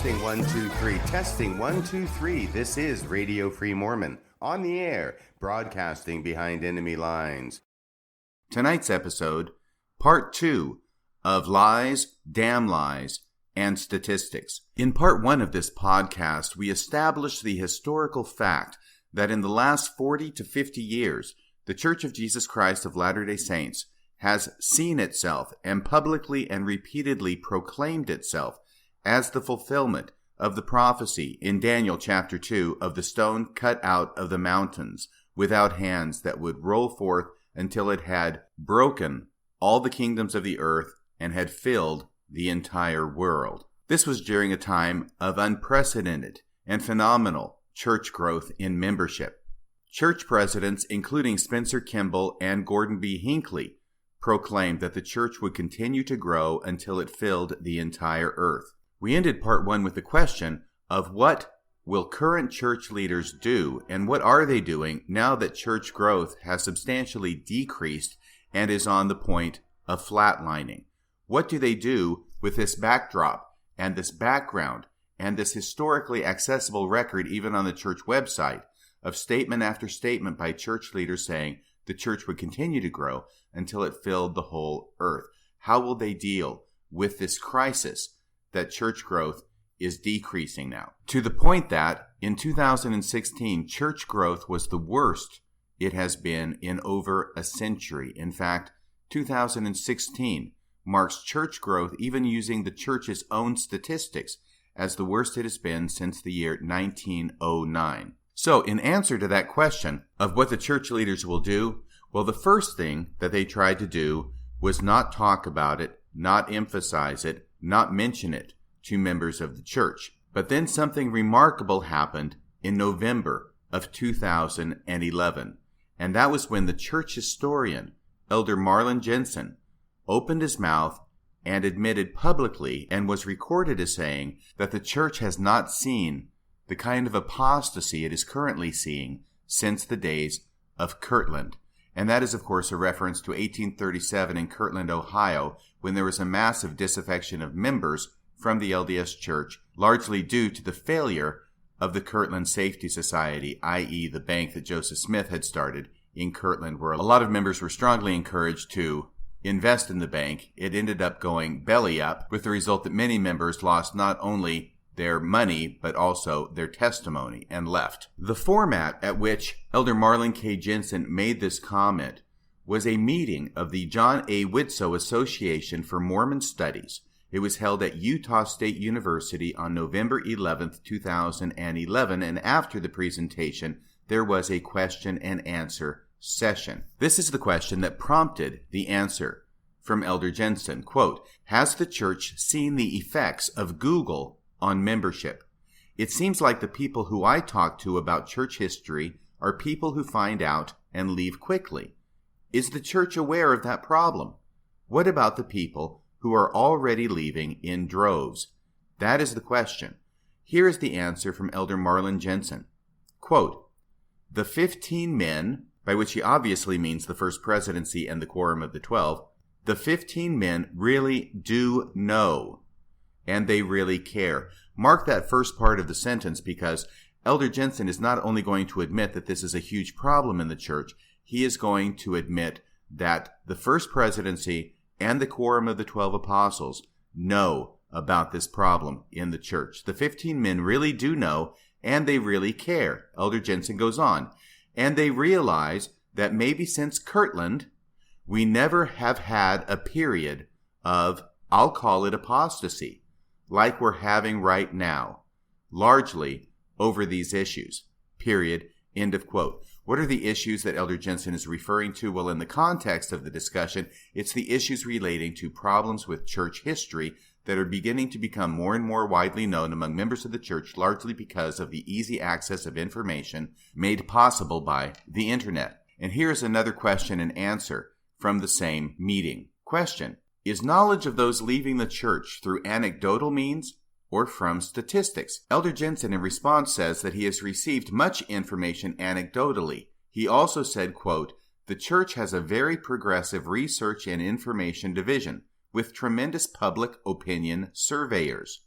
Testing 1, 2, 3. Testing 1, 2, 3. This is Radio Free Mormon, on the air, broadcasting behind enemy lines. Tonight's episode, Part 2 of Lies, Damn Lies, and Statistics. In Part 1 of this podcast, we established the historical fact that in the last 40 to 50 years, the Church of Jesus Christ of Latter-day Saints has seen itself and publicly and repeatedly proclaimed itself as the fulfillment of the prophecy in Daniel chapter 2 of the stone cut out of the mountains without hands that would roll forth until it had broken all the kingdoms of the earth and had filled the entire world. This was during a time of unprecedented and phenomenal church growth in membership. Church presidents, including Spencer Kimball and Gordon B. Hinckley, proclaimed that the church would continue to grow until it filled the entire earth. We ended Part 1 with the question of what will current church leaders do and what are they doing now that church growth has substantially decreased and is on the point of flatlining. What do they do with this backdrop and this background and this historically accessible record, even on the church website, of statement after statement by church leaders saying the church would continue to grow until it filled the whole earth? How will they deal with this crisis that church growth is decreasing now? To the point that in 2016, church growth was the worst it has been in over a century. In fact, 2016 marks church growth, even using the church's own statistics, as the worst it has been since the year 1909. So, in answer to that question of what the church leaders will do, well, the first thing that they tried to do was not talk about it, not emphasize it, not mention it to members of the church. But then something remarkable happened in November of 2011, and that was when the church historian, Elder Marlin Jenson, opened his mouth and admitted publicly and was recorded as saying that the church has not seen the kind of apostasy it is currently seeing since the days of Kirtland. And that is, of course, a reference to 1837 in Kirtland, Ohio, when there was a massive disaffection of members from the LDS Church, largely due to the failure of the Kirtland Safety Society, i.e. the bank that Joseph Smith had started in Kirtland, where a lot of members were strongly encouraged to invest in the bank. It ended up going belly up, with the result that many members lost not only their money, but also their testimony, and left. The format at which Elder Marlin K. Jenson made this comment was a meeting of the John A. Widtsoe Association for Mormon Studies. It was held at Utah State University on November 11th, 2011, and after the presentation, there was a question and answer session. This is the question that prompted the answer from Elder Jenson. Quote, "Has the church seen the effects of Google on membership? It seems like the people who I talk to about church history are people who find out and leave quickly. Is the church aware of that problem? What about the people who are already leaving in droves?" That is the question. Here is the answer from Elder Marlin Jenson. Quote, "The 15 men," by which he obviously means the First Presidency and the Quorum of the 12, "the 15 men really do know, and they really care." Mark that first part of the sentence, because Elder Jenson is not only going to admit that this is a huge problem in the church, he is going to admit that the First Presidency and the Quorum of the 12 Apostles know about this problem in the church. The 15 men really do know, and they really care. Elder Jenson goes on, "And they realize that maybe since Kirtland, we never have had a period of, I'll call it apostasy, like we're having right now, largely over these issues." Period. End of quote. What are the issues that Elder Jenson is referring to? Well, in the context of the discussion, it's the issues relating to problems with church history that are beginning to become more and more widely known among members of the church, largely because of the easy access of information made possible by the internet. And here is another question and answer from the same meeting. Question: is knowledge of those leaving the church through anecdotal means or from statistics? Elder Jenson in response says that he has received much information anecdotally. He also said, quote, "The church has a very progressive research and information division with tremendous public opinion surveyors.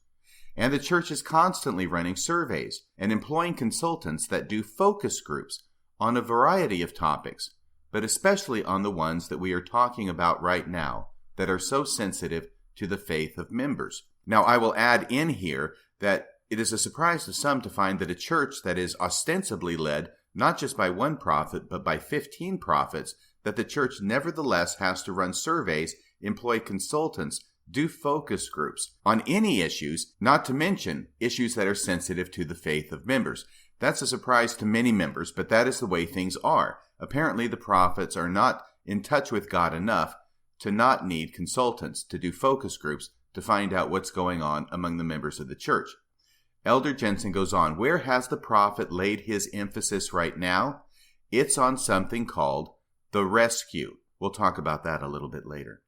And the church is constantly running surveys and employing consultants that do focus groups on a variety of topics, but especially on the ones that we are talking about right now that are so sensitive to the faith of members. Now, I will add in here that it is a surprise to some to find that a church that is ostensibly led not just by one prophet, but by 15 prophets, that the church nevertheless has to run surveys, employ consultants, do focus groups on any issues, not to mention issues that are sensitive to the faith of members. That's a surprise to many members, but that is the way things are. Apparently, the prophets are not in touch with God enough to not need consultants to do focus groups to find out what's going on among the members of the church. Elder Jenson goes on, where has the prophet laid his emphasis right now? It's on something called the rescue. We'll talk about that a little bit later.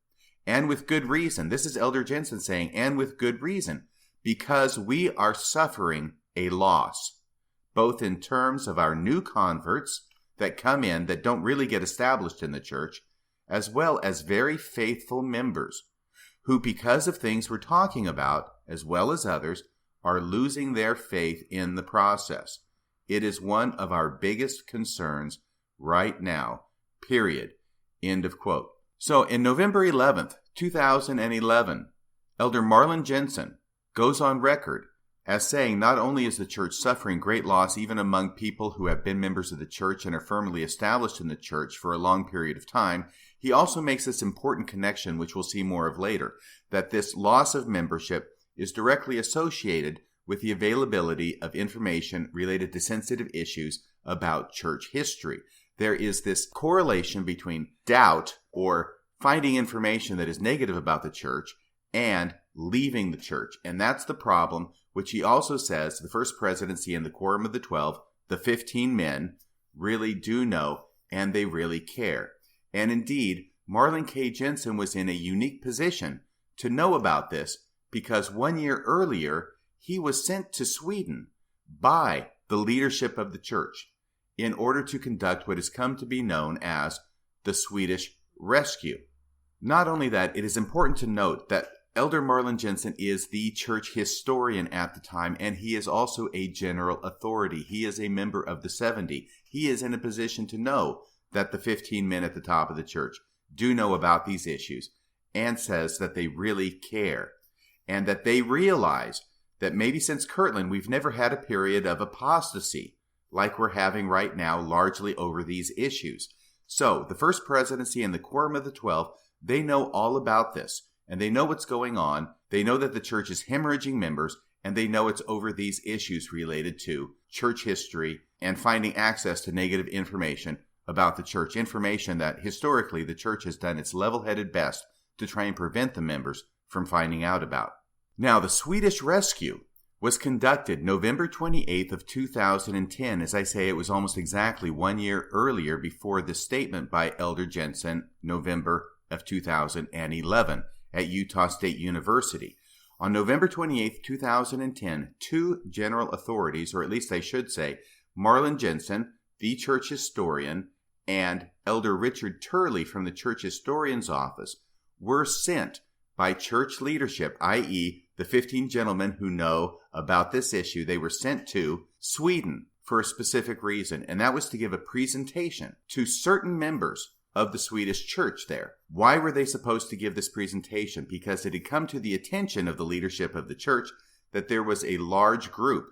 And with good reason. This is Elder Jenson saying, and with good reason, because we are suffering a loss, both in terms of our new converts that come in that don't really get established in the church, as well as very faithful members who, because of things we're talking about, as well as others, are losing their faith in the process. It is one of our biggest concerns right now, period. End of quote. So in November 11th, 2011, Elder Marlin Jenson goes on record as saying not only is the church suffering great loss even among people who have been members of the church and are firmly established in the church for a long period of time, he also makes this important connection, which we'll see more of later, that this loss of membership is directly associated with the availability of information related to sensitive issues about church history. There is this correlation between doubt or finding information that is negative about the church and leaving the church. And that's the problem, which he also says the First Presidency and the Quorum of the 12, the 15 men, really do know and they really care. And indeed, Marlin K. Jenson was in a unique position to know about this because 1 year earlier, he was sent to Sweden by the leadership of the church in order to conduct what has come to be known as the Swedish Rescue. Not only that, it is important to note that Elder Marlin Jenson is the church historian at the time, and he is also a general authority. He is a member of the 70. He is in a position to know that the 15 men at the top of the church do know about these issues and says that they really care and that they realize that maybe since Kirtland, we've never had a period of apostasy like we're having right now, largely over these issues. So the First Presidency and the Quorum of the 12, they know all about this, and they know what's going on. They know that the church is hemorrhaging members, and they know it's over these issues related to church history and finding access to negative information about the church, information that historically the church has done its level-headed best to try and prevent the members from finding out about. Now, the Swedish Rescue was conducted November 28th of 2010. As I say, it was almost exactly 1 year earlier before the statement by Elder Jenson, November of 2011 at Utah State University. On November 28th, 2010, two general authorities, or at least I should say, Marlin Jenson, the church historian, and Elder Richard Turley from the church historian's office, were sent by church leadership, i.e., the 15 gentlemen who know about this issue. They were sent to Sweden for a specific reason, and that was to give a presentation to certain members of the Swedish church there. Why were they supposed to give this presentation? Because it had come to the attention of the leadership of the church that there was a large group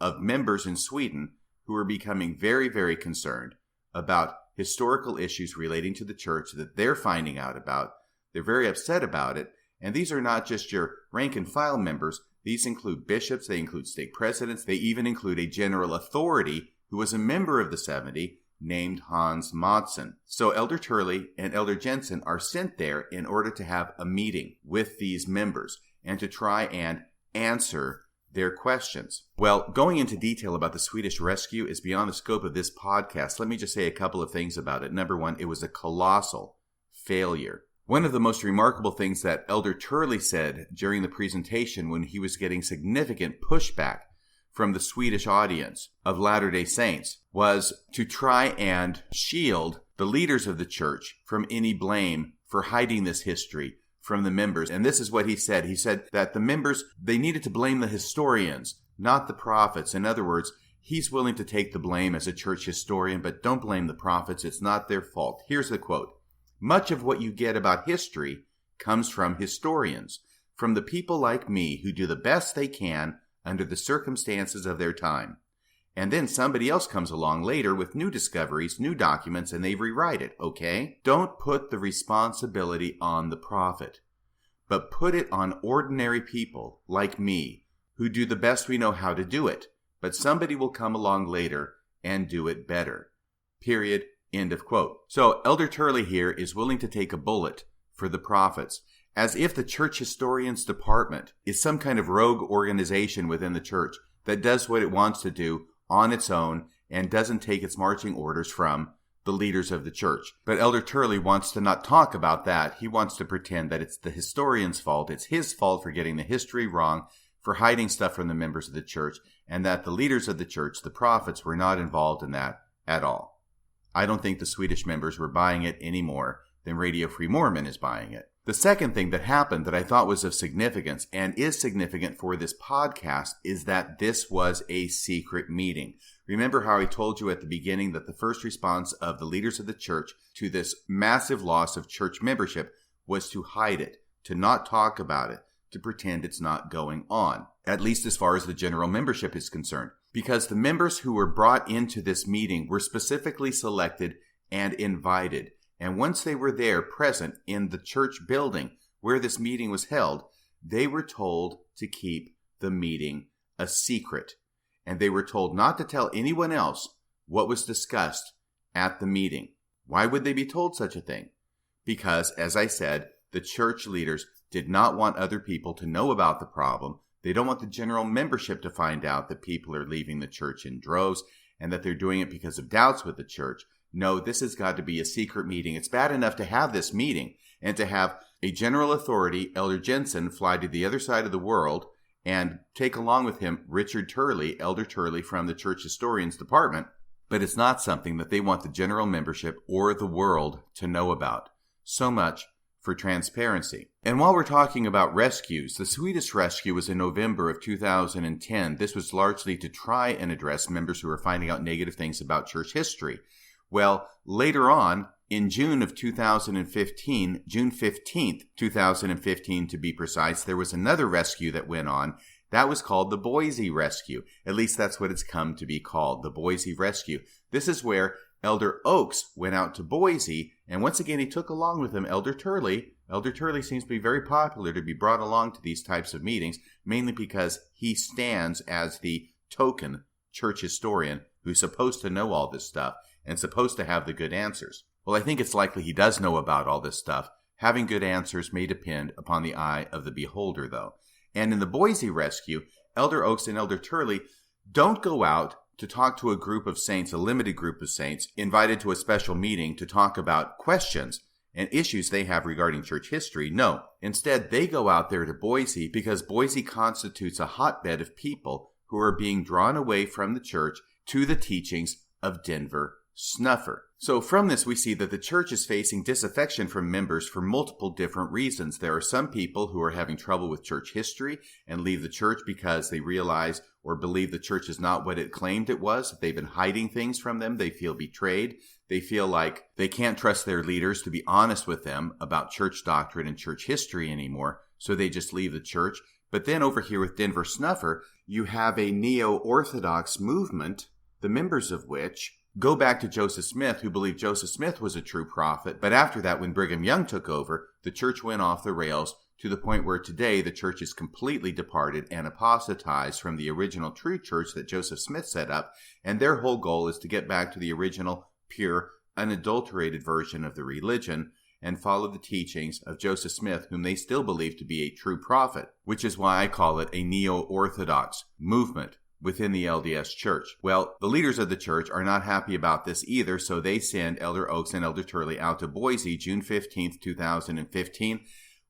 of members in Sweden who were becoming very, very concerned about historical issues relating to the church that they're finding out about. They're very upset about it. And these are not just your rank and file members. These include bishops, they include stake presidents, they even include a general authority who was a member of the 70 named Hans Madsen. So Elder Turley and Elder Jenson are sent there in order to have a meeting with these members and to try and answer their questions. Well, going into detail about the Swedish Rescue is beyond the scope of this podcast. Let me just say a couple of things about it. Number one, it was a colossal failure. One of the most remarkable things that Elder Turley said during the presentation when he was getting significant pushback from the Swedish audience of Latter-day Saints was to try and shield the leaders of the church from any blame for hiding this history, from the members. And this is what he said. He said that the members, they needed to blame the historians, not the prophets. In other words, he's willing to take the blame as a church historian, but don't blame the prophets. It's not their fault. Here's the quote. Much of what you get about history comes from historians, from the people like me who do the best they can under the circumstances of their time. And then somebody else comes along later with new discoveries, new documents, and they rewrite it, okay? Don't put the responsibility on the prophet, but put it on ordinary people like me who do the best we know how to do it. But somebody will come along later and do it better. Period. End of quote. So Elder Turley here is willing to take a bullet for the prophets, as if the church historians department is some kind of rogue organization within the church that does what it wants to do on its own and doesn't take its marching orders from the leaders of the church. But Elder Turley wants to not talk about that. He wants to pretend that it's the historian's fault. It's his fault for getting the history wrong, for hiding stuff from the members of the church, and that the leaders of the church, the prophets, were not involved in that at all. I don't think the Swedish members were buying it any more than Radio Free Mormon is buying it. The second thing that happened that I thought was of significance and is significant for this podcast is that this was a secret meeting. Remember how I told you at the beginning that the first response of the leaders of the church to this massive loss of church membership was to hide it, to not talk about it, to pretend it's not going on, at least as far as the general membership is concerned. Because the members who were brought into this meeting were specifically selected and invited. And once they were there present in the church building where this meeting was held, they were told to keep the meeting a secret. And they were told not to tell anyone else what was discussed at the meeting. Why would they be told such a thing? Because, as I said, the church leaders did not want other people to know about the problem. They don't want the general membership to find out that people are leaving the church in droves and that they're doing it because of doubts with the church. No, this has got to be a secret meeting. It's bad enough to have this meeting and to have a general authority, Elder Jenson, fly to the other side of the world and take along with him Richard Turley, Elder Turley from the Church Historians Department. But it's not something that they want the general membership or the world to know about. So much for transparency. And while we're talking about rescues, the Swedish rescue was in November of 2010. This was largely to try and address members who were finding out negative things about church history. Well, later on, in June of 2015, June 15th, 2015 to be precise, there was another rescue that went on. That was called the Boise Rescue. At least that's what it's come to be called, the Boise Rescue. This is where Elder Oaks went out to Boise, and once again he took along with him Elder Turley. Elder Turley seems to be very popular to be brought along to these types of meetings, mainly because he stands as the token church historian who's supposed to know all this stuff and supposed to have the good answers. Well, I think it's likely he does know about all this stuff. Having good answers may depend upon the eye of the beholder, though. And in the Boise Rescue, Elder Oaks and Elder Turley don't go out to talk to a group of saints, a limited group of saints, invited to a special meeting to talk about questions and issues they have regarding church history. No, instead they go out there to Boise because Boise constitutes a hotbed of people who are being drawn away from the church to the teachings of Denver Snuffer. So from this, we see that the church is facing disaffection from members for multiple different reasons. There are some people who are having trouble with church history and leave the church because they realize or believe the church is not what it claimed it was. They've been hiding things from them. They feel betrayed. They feel like they can't trust their leaders to be honest with them about church doctrine and church history anymore, so they just leave the church. But then over here with Denver Snuffer, you have a neo-Orthodox movement, the members of which go back to Joseph Smith, who believed Joseph Smith was a true prophet. But after that, when Brigham Young took over, the church went off the rails to the point where today the church is completely departed and apostatized from the original true church that Joseph Smith set up. And their whole goal is to get back to the original, pure, unadulterated version of the religion and follow the teachings of Joseph Smith, whom they still believe to be a true prophet, which is why I call it a neo-Orthodox movement within the LDS Church. Well, the leaders of the church are not happy about this either, so they send Elder Oaks and Elder Turley out to Boise, June 15th, 2015.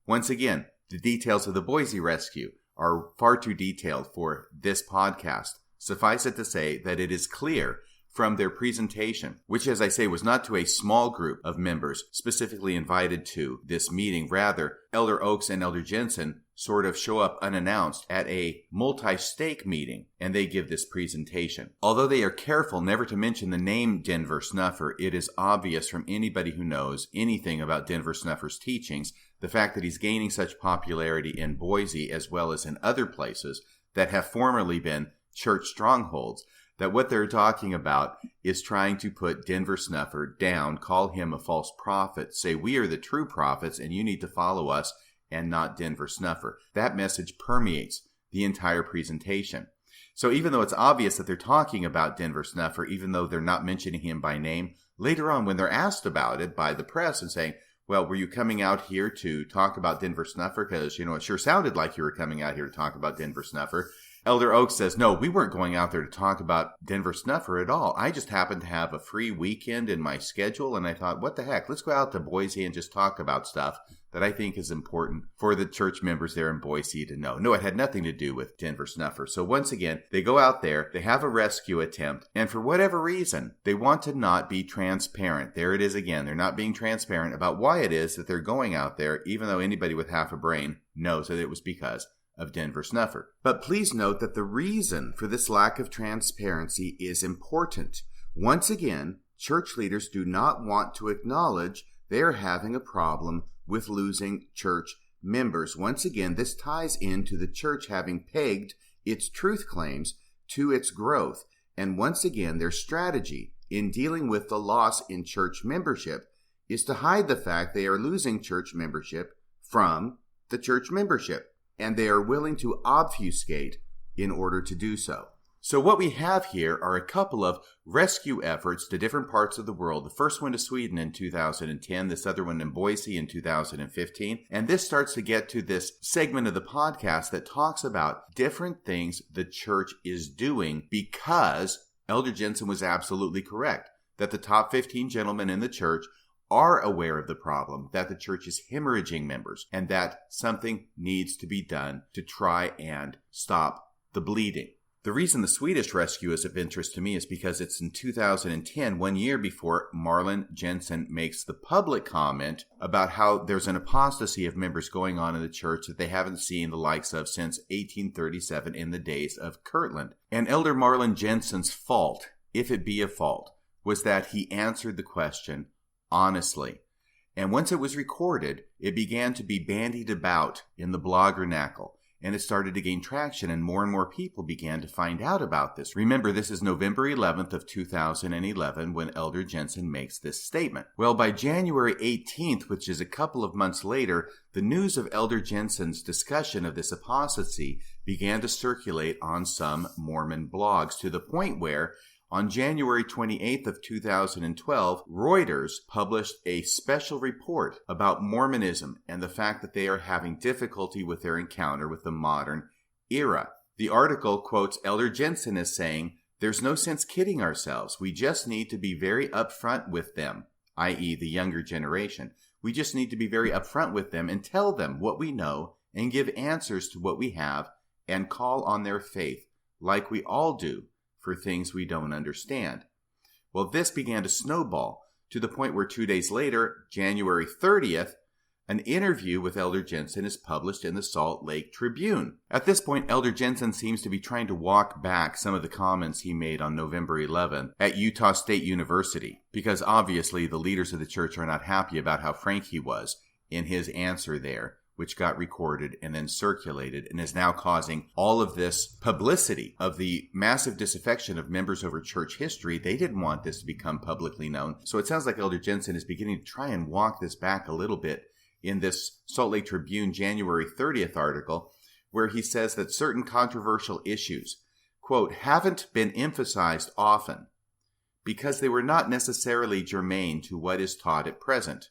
Once again, the details of the Boise rescue are far too detailed for this podcast. Suffice it to say that it is clear from their presentation, which, as I say, was not to a small group of members specifically invited to this meeting. Rather, Elder Oaks and Elder Jenson sort of show up unannounced at a multi-stake meeting, and they give this presentation. Although they are careful never to mention the name Denver Snuffer, it is obvious from anybody who knows anything about Denver Snuffer's teachings, the fact that he's gaining such popularity in Boise as well as in other places that have formerly been church strongholds, that what they're talking about is trying to put Denver Snuffer down, call him a false prophet, say we are the true prophets and you need to follow us and not Denver Snuffer. That message permeates the entire presentation. So even though it's obvious that they're talking about Denver Snuffer, even though they're not mentioning him by name, later on when they're asked about it by the press and saying, well, were you coming out here to talk about Denver Snuffer? Because, it sure sounded like you were coming out here to talk about Denver Snuffer. Elder Oaks says, no, we weren't going out there to talk about Denver Snuffer at all. I just happened to have a free weekend in my schedule, and I thought, what the heck, let's go out to Boise and just talk about stuff that I think is important for the church members there in Boise to know. No, it had nothing to do with Denver Snuffer. So once again, they go out there, they have a rescue attempt, and for whatever reason, they want to not be transparent. There it is again. They're not being transparent about why it is that they're going out there, even though anybody with half a brain knows that it was because of Denver Snuffer. But please note that the reason for this lack of transparency is important. Once again, church leaders do not want to acknowledge they're having a problem with losing church members. Once again, this ties into the church having pegged its truth claims to its growth. And once again, their strategy in dealing with the loss in church membership is to hide the fact they are losing church membership from the church membership. And they are willing to obfuscate in order to do so. So what we have here are a couple of rescue efforts to different parts of the world. The first one to Sweden in 2010, this other one in Boise in 2015. And this starts to get to this segment of the podcast that talks about different things the church is doing, because Elder Jenson was absolutely correct that the top 15 gentlemen in the church are aware of the problem, that the church is hemorrhaging members, and that something needs to be done to try and stop the bleeding. The reason the Swedish rescue is of interest to me is because it's in 2010, 1 year before Marlin Jenson makes the public comment about how there's an apostasy of members going on in the church that they haven't seen the likes of since 1837 in the days of Kirtland. And Elder Marlin Jenson's fault, if it be a fault, was that he answered the question honestly. And once it was recorded, it began to be bandied about in the blog vernacle, and it started to gain traction, and more people began to find out about this. Remember, this is November 11th of 2011 when Elder Jenson makes this statement. Well, by January 18th, which is a couple of months later, the news of Elder Jenson's discussion of this apostasy began to circulate on some Mormon blogs, to the point where on January 28th of 2012, Reuters published a special report about Mormonism and the fact that they are having difficulty with their encounter with the modern era. The article quotes Elder Jenson as saying, "There's no sense kidding ourselves. We just need to be very upfront with them," i.e. the younger generation. We just need to be very upfront with them and tell them what we know and give answers to what we have and call on their faith, like we all do, for things we don't understand. Well, this began to snowball to the point where 2 days later, January 30th, an interview with Elder Jenson is published in the Salt Lake Tribune. At this point, Elder Jenson seems to be trying to walk back some of the comments he made on November 11th at Utah State University, because obviously the leaders of the church are not happy about how frank he was in his answer there, which got recorded and then circulated and is now causing all of this publicity of the massive disaffection of members over church history. They didn't want this to become publicly known. So it sounds like Elder Jenson is beginning to try and walk this back a little bit in this Salt Lake Tribune January 30th article, where he says that certain controversial issues, quote, haven't been emphasized often because they were not necessarily germane to what is taught at present.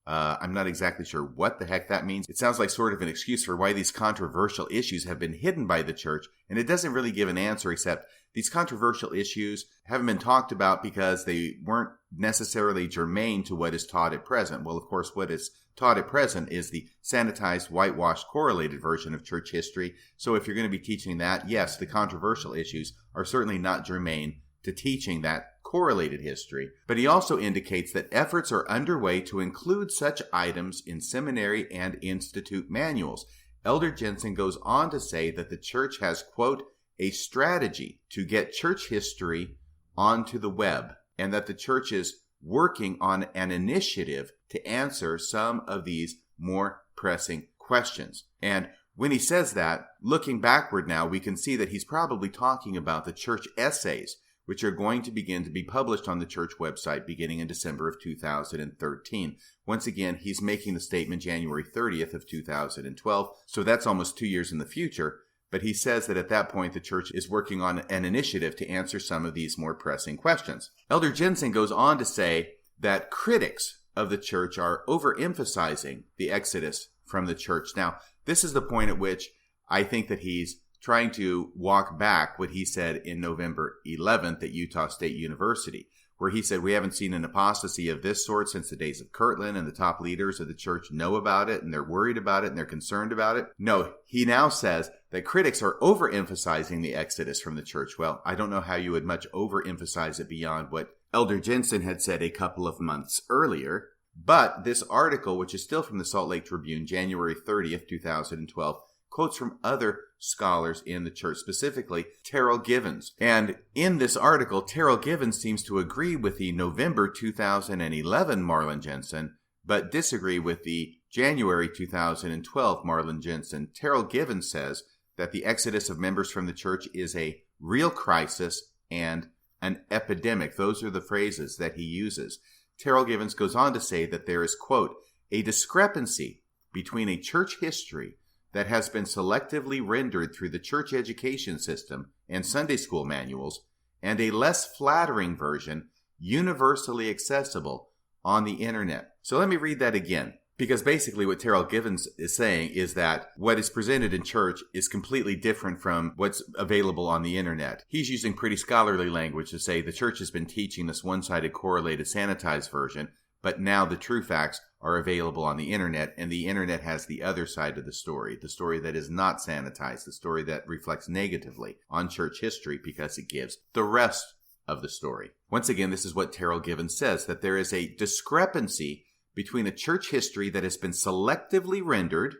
I'm not exactly sure what the heck that means. It sounds like sort of an excuse for why these controversial issues have been hidden by the church, and it doesn't really give an answer except these controversial issues haven't been talked about because they weren't necessarily germane to what is taught at present. Well, of course, what is taught at present is the sanitized, whitewashed, correlated version of church history. So if you're going to be teaching that, yes, the controversial issues are certainly not germane to teaching that correlated history, but he also indicates that efforts are underway to include such items in seminary and institute manuals. Elder Jenson goes on to say that the church has, quote, a strategy to get church history onto the web, and that the church is working on an initiative to answer some of these more pressing questions. And when he says that, looking backward now, we can see that he's probably talking about the church essays, which are going to begin to be published on the church website beginning in December of 2013. Once again, he's making the statement January 30th of 2012, so that's almost 2 years in the future. But he says that at that point, the church is working on an initiative to answer some of these more pressing questions. Elder Jenson goes on to say that critics of the church are overemphasizing the exodus from the church. Now, this is the point at which I think that he's trying to walk back what he said in November 11th at Utah State University, where he said, we haven't seen an apostasy of this sort since the days of Kirtland, and the top leaders of the church know about it, and they're worried about it, and they're concerned about it. No, he now says that critics are overemphasizing the exodus from the church. Well, I don't know how you would much overemphasize it beyond what Elder Jenson had said a couple of months earlier. But this article, which is still from the Salt Lake Tribune, January 30th, 2012, quotes from other scholars in the church, specifically Terrell Givens. And in this article, Terrell Givens seems to agree with the November 2011 Marlin Jenson, but disagree with the January 2012 Marlin Jenson. Terrell Givens says that the exodus of members from the church is a real crisis and an epidemic. Those are the phrases that he uses. Terrell Givens goes on to say that there is, quote, a discrepancy between a church history that has been selectively rendered through the church education system and Sunday school manuals, and a less flattering version universally accessible on the internet. So let me read that again, because basically what Terrell Givens is saying is that what is presented in church is completely different from what's available on the internet. He's using pretty scholarly language to say the church has been teaching this one-sided, correlated, sanitized version, but now the true facts are available on the internet, and the internet has the other side of the story that is not sanitized, the story that reflects negatively on church history because it gives the rest of the story. Once again, this is what Terrell Givens says, that there is a discrepancy between a church history that has been selectively rendered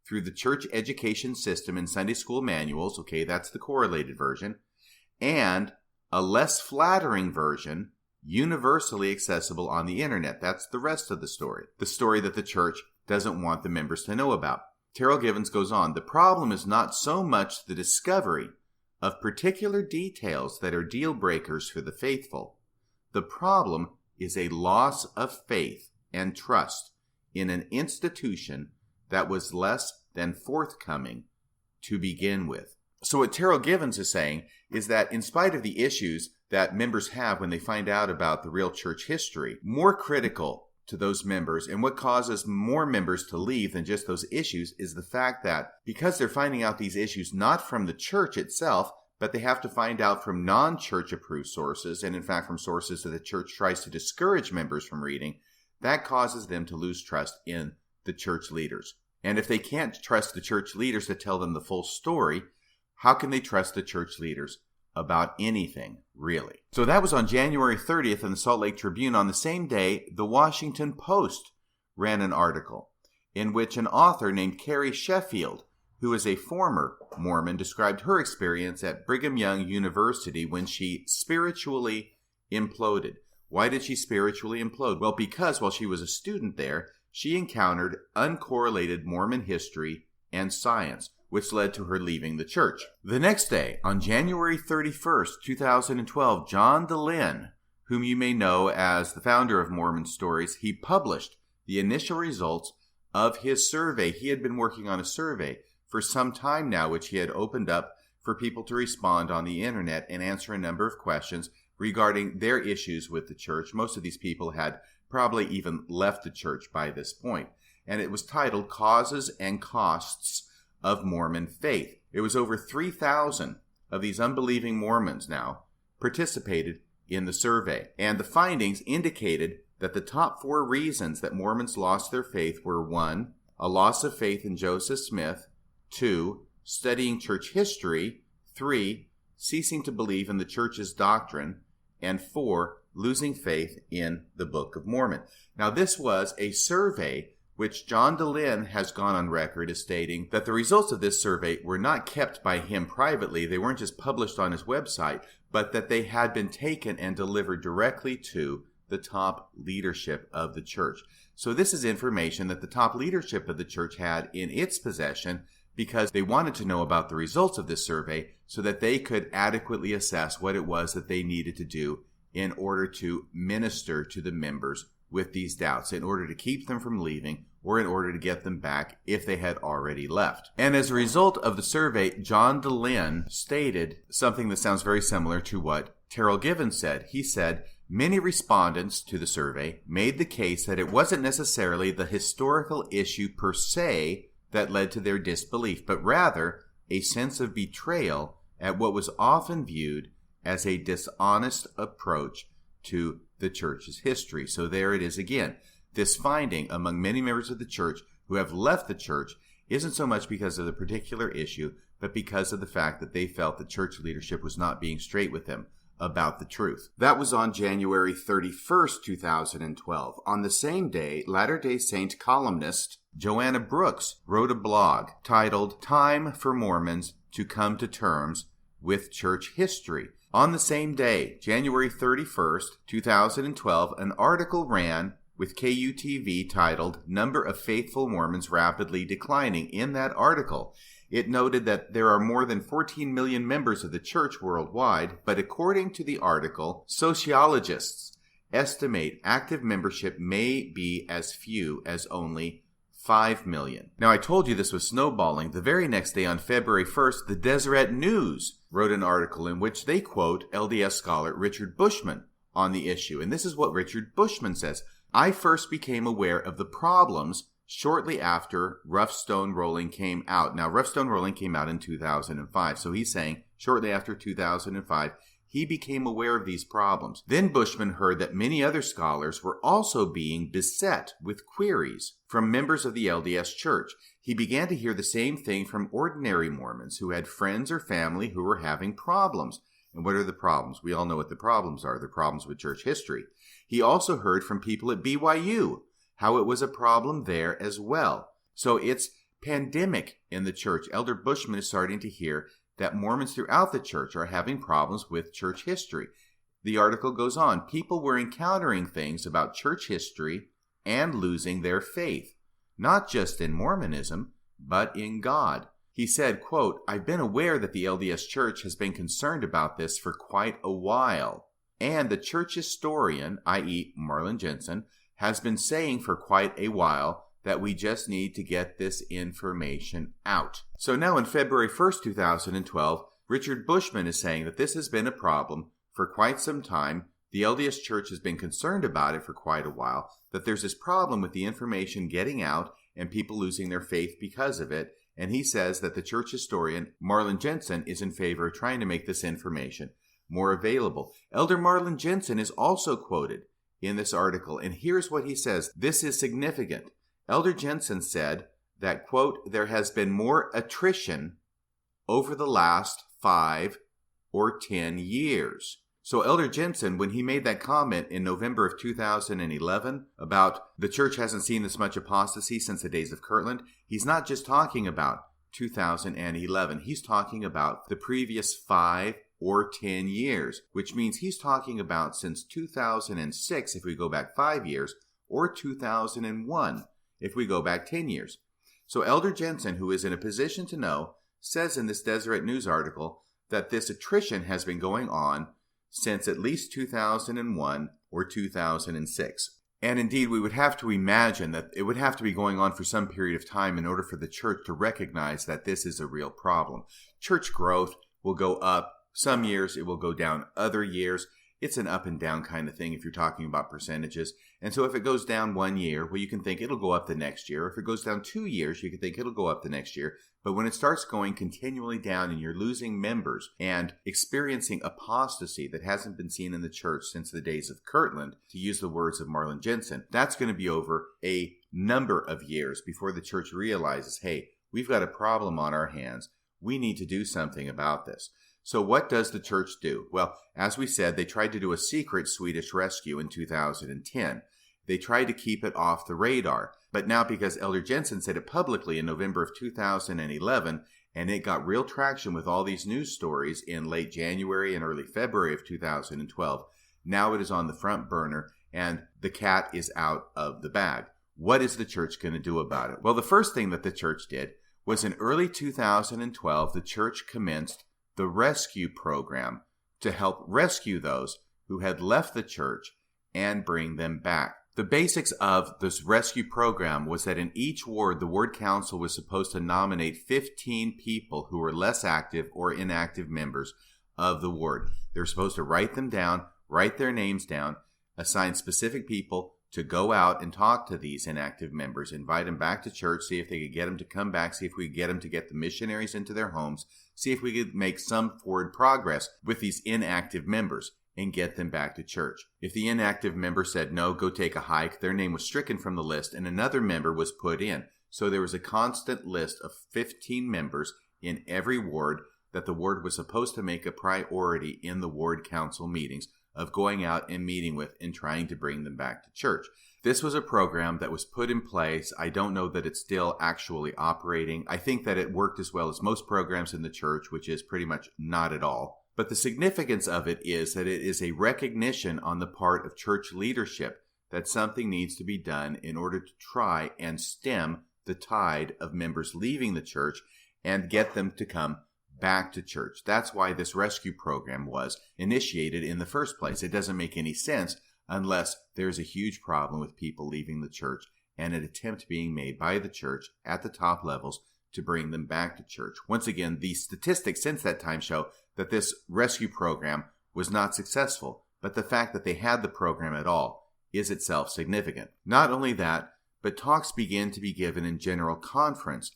through the church education system and Sunday school manuals, okay, that's the correlated version, and a less flattering version universally accessible on the internet. That's the rest of the story that the church doesn't want the members to know about. Terrell Givens goes on, the problem is not so much the discovery of particular details that are deal breakers for the faithful. The problem is a loss of faith and trust in an institution that was less than forthcoming to begin with. So what Terrell Givens is saying is that in spite of the issues that members have when they find out about the real church history, more critical to those members and what causes more members to leave than just those issues is the fact that because they're finding out these issues not from the church itself, but they have to find out from non-church approved sources, and in fact from sources that the church tries to discourage members from reading, that causes them to lose trust in the church leaders. And if they can't trust the church leaders to tell them the full story, how can they trust the church leaders about anything, really? So that was on January 30th in the Salt Lake Tribune. On the same day, the Washington Post ran an article in which an author named Carrie Sheffield, who is a former Mormon, described her experience at Brigham Young University when she spiritually imploded. Why did she spiritually implode? Well, because while she was a student there, she encountered uncorrelated Mormon history and science, which led to her leaving the church. The next day, on January 31st, 2012, John DeLynn, whom you may know as the founder of Mormon Stories, he published the initial results of his survey. He had been working on a survey for some time now, which he had opened up for people to respond on the internet and answer a number of questions regarding their issues with the church. Most of these people had probably even left the church by this point. And it was titled Causes and Costs of Mormon Faith. It was over 3,000 of these unbelieving Mormons now participated in the survey. And the findings indicated that the top 4 reasons that Mormons lost their faith were 1, a loss of faith in Joseph Smith, 2, studying church history, 3, ceasing to believe in the church's doctrine, and 4, losing faith in the Book of Mormon. Now, this was a survey which John DeLynn has gone on record as stating that the results of this survey were not kept by him privately. They weren't just published on his website, but that they had been taken and delivered directly to the top leadership of the church. So this is information that the top leadership of the church had in its possession because they wanted to know about the results of this survey so that they could adequately assess what it was that they needed to do in order to minister to the members with these doubts, in order to keep them from leaving or in order to get them back if they had already left. And as a result of the survey, John DeLynn stated something that sounds very similar to what Terrell Givens said. He said, many respondents to the survey made the case that it wasn't necessarily the historical issue per se that led to their disbelief, but rather a sense of betrayal at what was often viewed as a dishonest approach to the church's history. So there it is again. This finding among many members of the church who have left the church isn't so much because of the particular issue, but because of the fact that they felt the church leadership was not being straight with them about the truth. That was on January 31st, 2012. On the same day, Latter-day Saint columnist Joanna Brooks wrote a blog titled Time for Mormons to Come to Terms with Church History. On the same day, January 31st, 2012, an article ran with KUTV titled Number of Faithful Mormons Rapidly Declining. In that article, it noted that there are more than 14 million members of the church worldwide, but according to the article, sociologists estimate active membership may be as few as only 5 million. Now, I told you this was snowballing. The very next day, on February 1st, the Deseret News wrote an article in which they quote LDS scholar Richard Bushman on the issue. And this is what Richard Bushman says. I first became aware of the problems shortly after Rough Stone Rolling came out. Now, Rough Stone Rolling came out in 2005. So he's saying shortly after 2005, he became aware of these problems. Then Bushman heard that many other scholars were also being beset with queries from members of the LDS Church. He began to hear the same thing from ordinary Mormons who had friends or family who were having problems. And what are the problems? We all know what the problems are. They're problems with church history. He also heard from people at BYU how it was a problem there as well. So it's pandemic in the church. Elder Bushman is starting to hear that Mormons throughout the church are having problems with church history. The article goes on. People were encountering things about church history and losing their faith, not just in Mormonism, but in God. He said, quote, I've been aware that the LDS Church has been concerned about this for quite a while, and the church historian, i.e. Marlin Jenson, has been saying for quite a while that we just need to get this information out. So now in February 1st, 2012, Richard Bushman is saying that this has been a problem for quite some time. The LDS Church has been concerned about it for quite a while, that there's this problem with the information getting out and people losing their faith because of it. And he says that the church historian, Marlin Jenson, is in favor of trying to make this information more available. Elder Marlin Jenson is also quoted in this article, and here's what he says. This is significant. Elder Jenson said that, quote, there has been more attrition over the last 5 or 10 years. So Elder Jenson, when he made that comment in November of 2011 about the church hasn't seen this much apostasy since the days of Kirtland, he's not just talking about 2011. He's talking about the previous 5 or 10 years, which means he's talking about since 2006, if we go back 5 years, or 2001, if we go back 10 years. So Elder Jenson, who is in a position to know, says in this Deseret News article that this attrition has been going on since at least 2001 or 2006. And indeed, we would have to imagine that it would have to be going on for some period of time in order for the church to recognize that this is a real problem. Church growth will go up. Some years it will go down. Other years, it's an up and down kind of thing if you're talking about percentages. And so if it goes down 1 year, well, you can think it'll go up the next year. If it goes down 2 years, you can think it'll go up the next year. But when it starts going continually down and you're losing members and experiencing apostasy that hasn't been seen in the church since the days of Kirtland, to use the words of Marlin Jenson, that's going to be over a number of years before the church realizes, hey, we've got a problem on our hands. We need to do something about this. So what does the church do? Well, as we said, they tried to do a secret Swedish rescue in 2010. They tried to keep it off the radar. But now, because Elder Jenson said it publicly in November of 2011, and it got real traction with all these news stories in late January and early February of 2012, now it is on the front burner and the cat is out of the bag. What is the church going to do about it? Well, the first thing that the church did was in early 2012, the church commenced the rescue program to help rescue those who had left the church and bring them back. The basics of this rescue program was that in each ward, the ward council was supposed to nominate 15 people who were less active or inactive members of the ward. They were supposed to write them down, write their names down, assign specific people to go out and talk to these inactive members, invite them back to church, see if they could get them to come back, see if we could get them to get the missionaries into their homes, see if we could make some forward progress with these inactive members and get them back to church. If the inactive member said no, go take a hike, their name was stricken from the list and another member was put in. So there was a constant list of 15 members in every ward that the ward was supposed to make a priority in the ward council meetings of going out and meeting with and trying to bring them back to church. This was a program that was put in place. I don't know that it's still actually operating. I think that it worked as well as most programs in the church, which is pretty much not at all. But the significance of it is that it is a recognition on the part of church leadership that something needs to be done in order to try and stem the tide of members leaving the church and get them to come back to church. That's why this rescue program was initiated in the first place. It doesn't make any sense unless there's a huge problem with people leaving the church and an attempt being made by the church at the top levels to bring them back to church. Once again, the statistics since that time show that this rescue program was not successful, but the fact that they had the program at all is itself significant. Not only that, but talks began to be given in general conference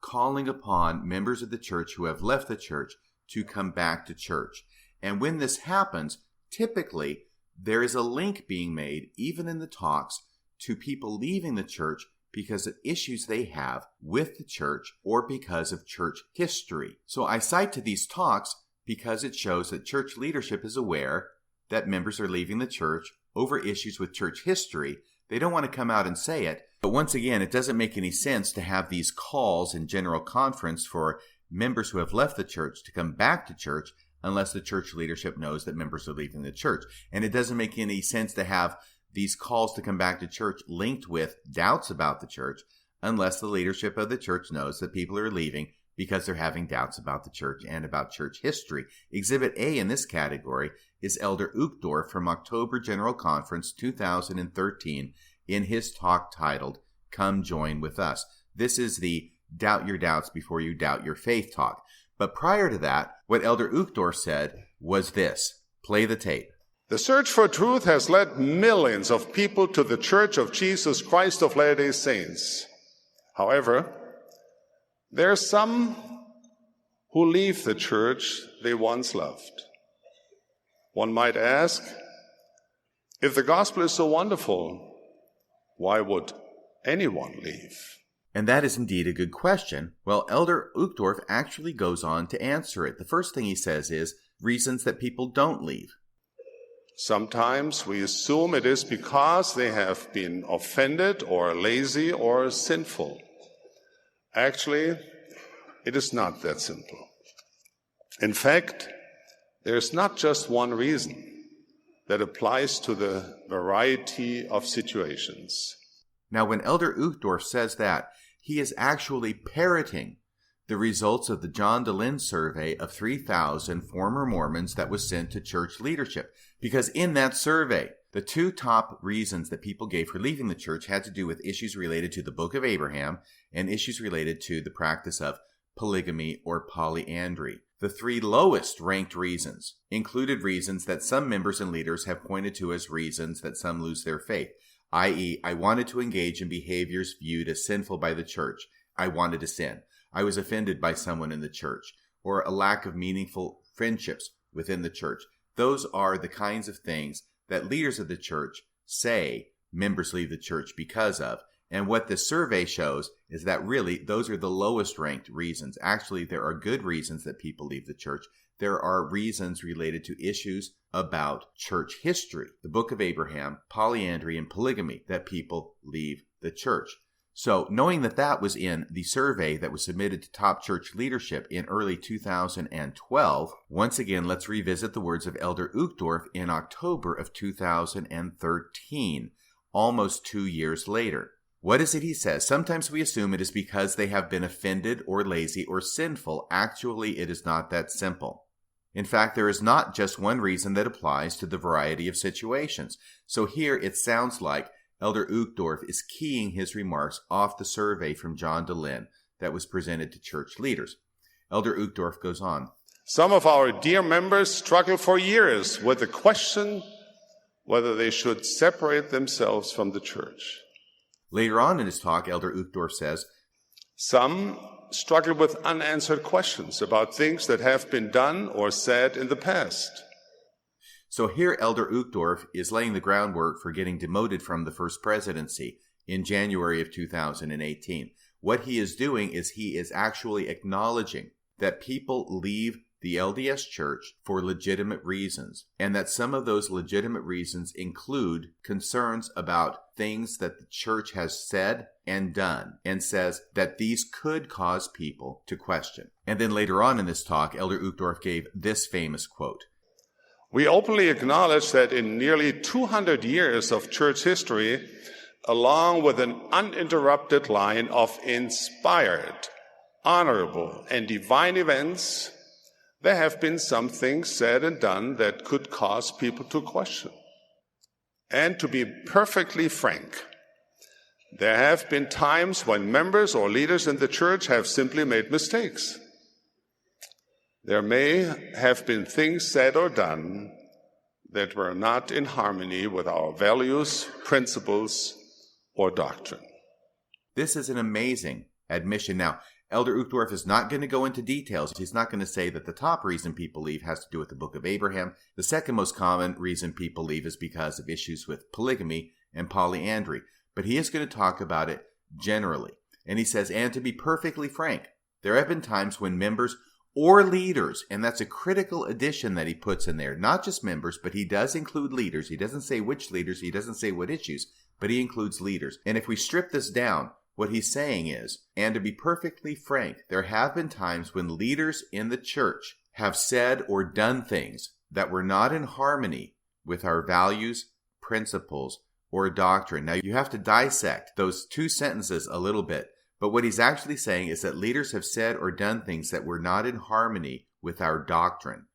calling upon members of the church who have left the church to come back to church. And when this happens, typically there is a link being made, even in the talks, to people leaving the church because of issues they have with the church or because of church history. So I cite to these talks because it shows that church leadership is aware that members are leaving the church over issues with church history. They don't want to come out and say it. But once again, it doesn't make any sense to have these calls in general conference for members who have left the church to come back to church unless the church leadership knows that members are leaving the church. And it doesn't make any sense to have these calls to come back to church linked with doubts about the church unless the leadership of the church knows that people are leaving because they're having doubts about the church and about church history. Exhibit A in this category is Elder Uchtdorf from October General Conference 2013 in his talk titled, Come Join With Us. This is the Doubt Your Doubts Before You Doubt Your Faith talk. But prior to that, what Elder Uchtdorf said was this. Play the tape. The search for truth has led millions of people to the Church of Jesus Christ of Latter-day Saints. However, there are some who leave the church they once loved. One might ask, if the gospel is so wonderful, why would anyone leave? And that is indeed a good question. Well, Elder Uchtdorf actually goes on to answer it. The first thing he says is reasons that people don't leave. Sometimes we assume it is because they have been offended or lazy or sinful. Actually, it is not that simple. In fact, there is not just one reason that applies to the variety of situations. Now, when Elder Uchtdorf says that, he is actually parroting the results of the John DeLynn survey of 3,000 former Mormons that was sent to church leadership. Because in that survey, the two top reasons that people gave for leaving the church had to do with issues related to the Book of Abraham and issues related to the practice of polygamy or polyandry. The three lowest ranked reasons included reasons that some members and leaders have pointed to as reasons that some lose their faith, i.e., I wanted to engage in behaviors viewed as sinful by the church. I wanted to sin. I was offended by someone in the church, or a lack of meaningful friendships within the church. Those are the kinds of things that leaders of the church say members leave the church because of, And what this survey shows is that really those are the lowest ranked reasons. Actually, there are good reasons that people leave the church. There are reasons related to issues about church history, the Book of Abraham, polyandry, and polygamy that people leave the church. So knowing that that was in the survey that was submitted to top church leadership in early 2012, once again, let's revisit the words of Elder Uchtdorf in October of 2013, almost 2 years later. What is it he says? Sometimes we assume it is because they have been offended or lazy or sinful. Actually, it is not that simple. In fact, there is not just one reason that applies to the variety of situations. So here it sounds like Elder Uchtdorf is keying his remarks off the survey from John DeLynn that was presented to church leaders. Elder Uchtdorf goes on. Some of our dear members struggle for years with the question whether they should separate themselves from the church. Later on in his talk, Elder Uchtdorf says, some struggle with unanswered questions about things that have been done or said in the past. So here Elder Uchtdorf is laying the groundwork for getting demoted from the first presidency in January of 2018. What he is doing is he is actually acknowledging that people leave the LDS Church for legitimate reasons, and that some of those legitimate reasons include concerns about things that the church has said and done, and says that these could cause people to question. And then later on in this talk, Elder Uchtdorf gave this famous quote. We openly acknowledge that in nearly 200 years of church history, along with an uninterrupted line of inspired, honorable, and divine events, there have been some things said and done that could cause people to question. And to be perfectly frank, there have been times when members or leaders in the church have simply made mistakes. There may have been things said or done that were not in harmony with our values, principles, or doctrine. This is an amazing admission. Now, Elder Uchtdorf is not going to go into details. He's not going to say that the top reason people leave has to do with the Book of Abraham. The second most common reason people leave is because of issues with polygamy and polyandry. But he is going to talk about it generally. And he says, and to be perfectly frank, there have been times when members or leaders, and that's a critical addition that he puts in there, not just members, but he does include leaders. He doesn't say which leaders, he doesn't say what issues, but he includes leaders. And if we strip this down, what he's saying is, and to be perfectly frank, there have been times when leaders in the church have said or done things that were not in harmony with our values, principles, or doctrine. Now, you have to dissect those two sentences a little bit, but what he's actually saying is that leaders have said or done things that were not in harmony with our doctrine.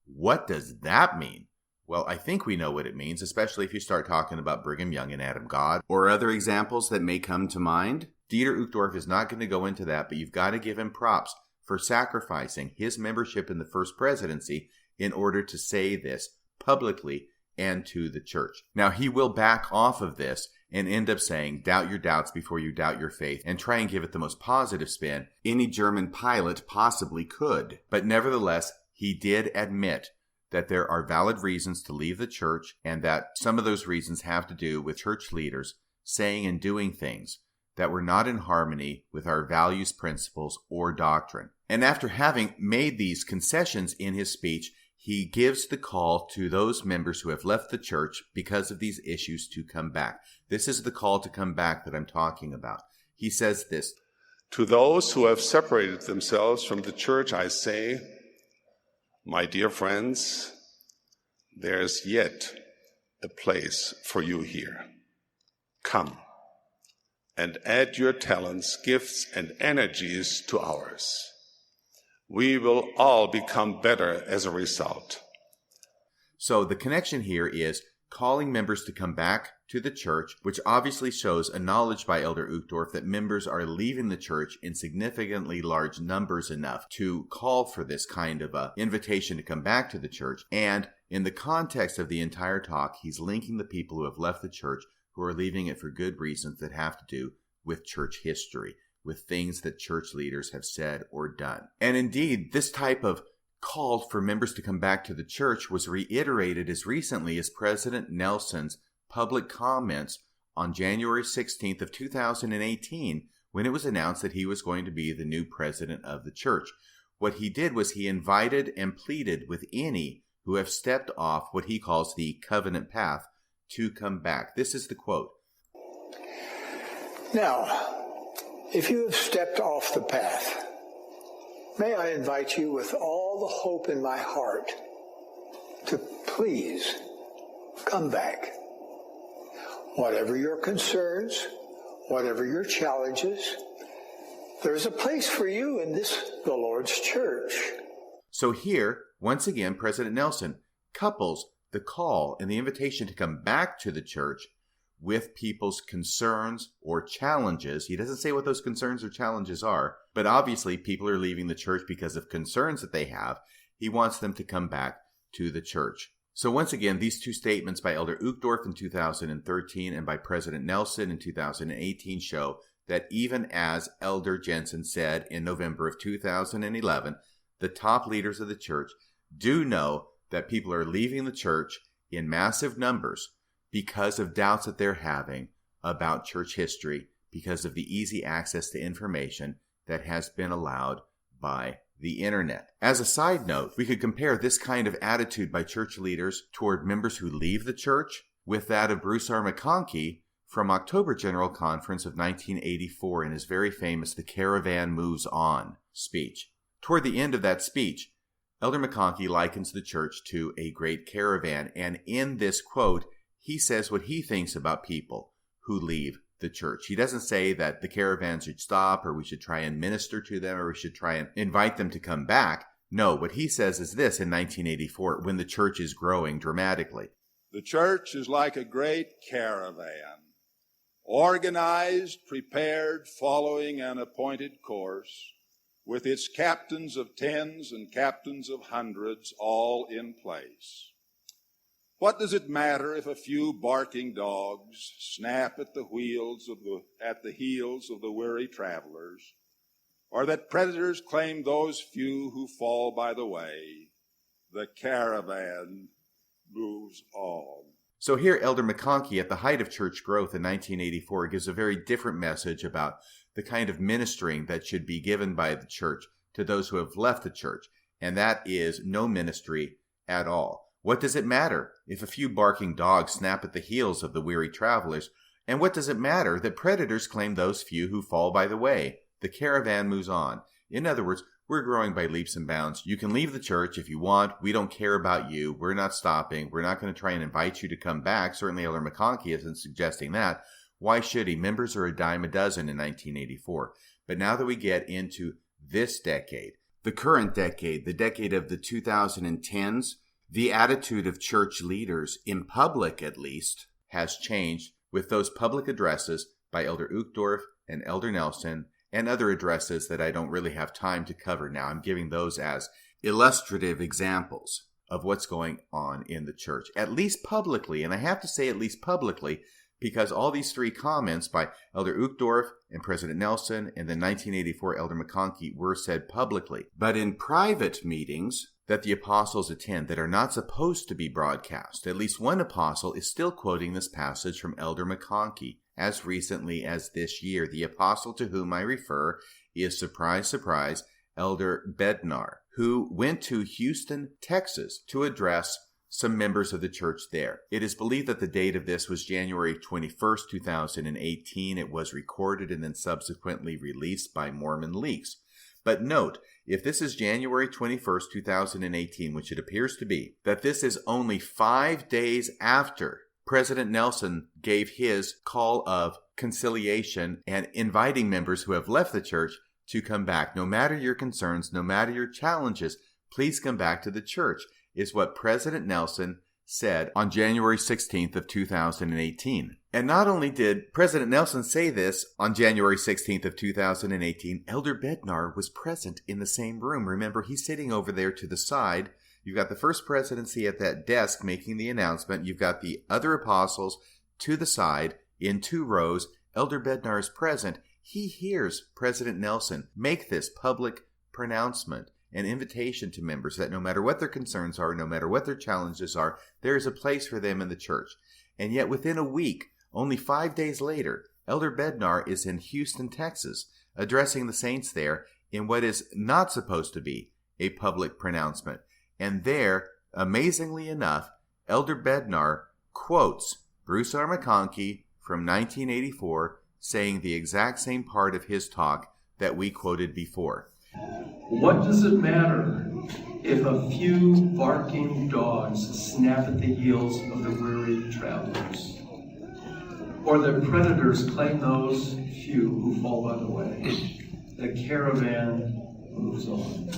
What does that mean? Well, I think we know what it means, especially if you start talking about Brigham Young and Adam God, or other examples that may come to mind. Dieter Uchtdorf is not going to go into that, but you've got to give him props for sacrificing his membership in the first presidency in order to say this publicly and to the church. Now, he will back off of this and end up saying, doubt your doubts before you doubt your faith, and try and give it the most positive spin any German pilot possibly could. But nevertheless, he did admit that there are valid reasons to leave the church, and that some of those reasons have to do with church leaders saying and doing things that were not in harmony with our values, principles, or doctrine. And after having made these concessions in his speech, he gives the call to those members who have left the church because of these issues to come back. This is the call to come back that I'm talking about. He says this, to those who have separated themselves from the church, I say, my dear friends, there's yet a place for you here. Come and add your talents, gifts, and energies to ours. We will all become better as a result. So the connection here is calling members to come back to the church, which obviously shows a knowledge by Elder Uchtdorf that members are leaving the church in significantly large numbers enough to call for this kind of a invitation to come back to the church. And in the context of the entire talk, he's linking the people who have left the church who are leaving it for good reasons that have to do with church history, with things that church leaders have said or done. And indeed, this type of call for members to come back to the church was reiterated as recently as President Nelson's public comments on January 16th of 2018 when it was announced that he was going to be the new president of the church. What he did was he invited and pleaded with any who have stepped off what he calls the covenant path to come back. This is the quote. Now, if you have stepped off the path, may I invite you with all the hope in my heart to please come back. Whatever your concerns, whatever your challenges, there's a place for you in this, the Lord's church. So here, once again, President Nelson couples the call and the invitation to come back to the church with people's concerns or challenges. He doesn't say what those concerns or challenges are, but obviously people are leaving the church because of concerns that they have. He wants them to come back to the church. So once again, these two statements by Elder Uchtdorf in 2013 and by President Nelson in 2018 show that even as Elder Jenson said in November of 2011, the top leaders of the church do know that people are leaving the church in massive numbers because of doubts that they're having about church history, because of the easy access to information that has been allowed by the internet. As a side note, we could compare this kind of attitude by church leaders toward members who leave the church with that of Bruce R. McConkie from October General Conference of 1984 in his very famous The Caravan Moves On speech. Toward the end of that speech, Elder McConkie likens the church to a great caravan, and in this quote, he says what he thinks about people who leave the church. He doesn't say that the caravan should stop or we should try and minister to them or we should try and invite them to come back. No, what he says is this in 1984 when the church is growing dramatically. The church is like a great caravan, organized, prepared, following an appointed course, with its captains of tens and captains of hundreds all in place. What does it matter if a few barking dogs snap at the heels of the weary travelers, or that predators claim those few who fall by the way? The caravan moves on. So here, Elder McConkie, at the height of church growth in 1984, gives a very different message about the kind of ministering that should be given by the church to those who have left the church, and that is no ministry at all. What does it matter if a few barking dogs snap at the heels of the weary travelers? And what does it matter that predators claim those few who fall by the way? The caravan moves on. In other words, we're growing by leaps and bounds. You can leave the church if you want. We don't care about you. We're not stopping. We're not going to try and invite you to come back. Certainly Elder McConkie isn't suggesting that. Why should he? Members are a dime a dozen in 1984. But now that we get into this decade, the current decade, the decade of the 2010s, the attitude of church leaders, in public at least, has changed with those public addresses by Elder Uchtdorf and Elder Nelson and other addresses that I don't really have time to cover now. I'm giving those as illustrative examples of what's going on in the church, at least publicly. And I have to say at least publicly because all these three comments by Elder Uchtdorf and President Nelson and the 1984 Elder McConkie were said publicly. But in private meetings that the apostles attend that are not supposed to be broadcast, at least one apostle is still quoting this passage from Elder McConkie as recently as this year. The apostle to whom I refer is, surprise, surprise, Elder Bednar, who went to Houston, Texas to address some members of the church there. It is believed that the date of this was January 21st, 2018. It was recorded and then subsequently released by Mormon leaks. But note, if this is January 21st, 2018, which it appears to be, that this is only 5 days after President Nelson gave his call of conciliation and inviting members who have left the church to come back. No matter your concerns, no matter your challenges, please come back to the church, is what President Nelson said on January 16th of 2018. And not only did President Nelson say this on January 16th of 2018, Elder Bednar was present in the same room. Remember, he's sitting over there to the side. You've got the first presidency at that desk making the announcement. You've got the other apostles to the side in 2 rows. Elder Bednar is present. He hears President Nelson make this public pronouncement, an invitation to members that no matter what their concerns are, no matter what their challenges are, there is a place for them in the church. And yet within a week, Only 5 days later, Elder Bednar is in Houston, Texas, addressing the saints there in what is not supposed to be a public pronouncement. And there, amazingly enough, Elder Bednar quotes Bruce R. McConkie from 1984, saying the exact same part of his talk that we quoted before. What does it matter if a few barking dogs snap at the heels of the weary travelers, or the predators claim those few who fall by the way? The caravan moves on.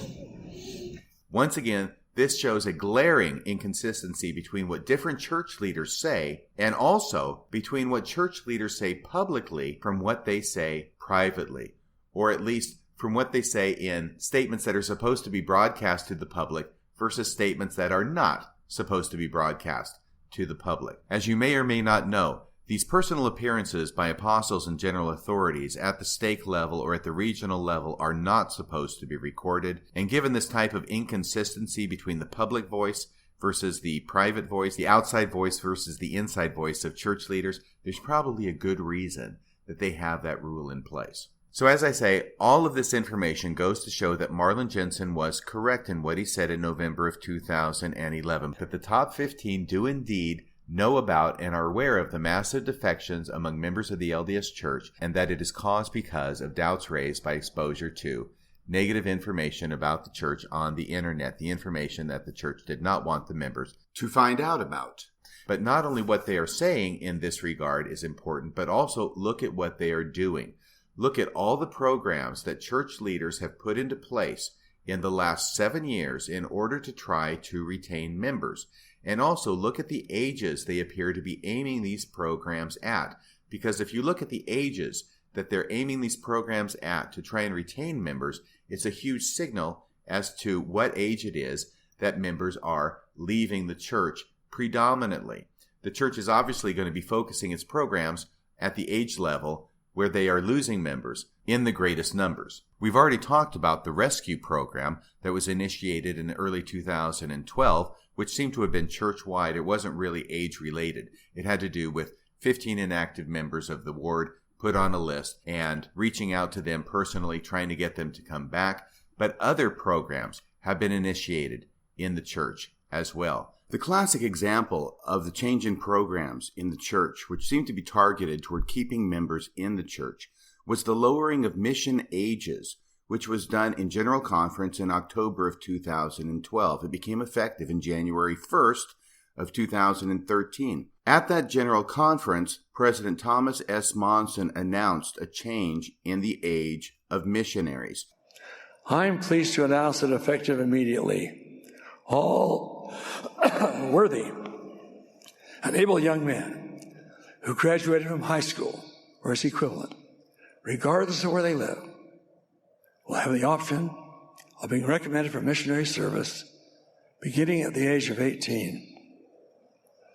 Once again, this shows a glaring inconsistency between what different church leaders say and also between what church leaders say publicly from what they say privately, or at least from what they say in statements that are supposed to be broadcast to the public versus statements that are not supposed to be broadcast to the public. As you may or may not know, these personal appearances by apostles and general authorities at the stake level or at the regional level are not supposed to be recorded. And given this type of inconsistency between the public voice versus the private voice, the outside voice versus the inside voice of church leaders, there's probably a good reason that they have that rule in place. So as I say, all of this information goes to show that Marlin Jenson was correct in what he said in November of 2011, that the top 15 do indeed know about and are aware of the massive defections among members of the LDS Church, and that it is caused because of doubts raised by exposure to negative information about the church on the internet, the information that the church did not want the members to find out about. But not only what they are saying in this regard is important, but also look at what they are doing. Look at all the programs that church leaders have put into place in the last 7 years in order to try to retain members. And also look at the ages they appear to be aiming these programs at. Because if you look at the ages that they're aiming these programs at to try and retain members, it's a huge signal as to what age it is that members are leaving the church predominantly. The church is obviously going to be focusing its programs at the age level where they are losing members in the greatest numbers. We've already talked about the rescue program that was initiated in early 2012, which seemed to have been church-wide. It wasn't really age-related. It had to do with 15 inactive members of the ward put on a list and reaching out to them personally, trying to get them to come back. But other programs have been initiated in the church as well. The classic example of the change in programs in the church, which seemed to be targeted toward keeping members in the church, was the lowering of mission ages, which was done in General Conference in October of 2012. It became effective in January 1st of 2013. At that General Conference, President Thomas S. Monson announced a change in the age of missionaries. I'm pleased to announce that effective immediately, all worthy and able young men who graduated from high school or its equivalent, regardless of where they live, will have the option of being recommended for missionary service beginning at the age of 18.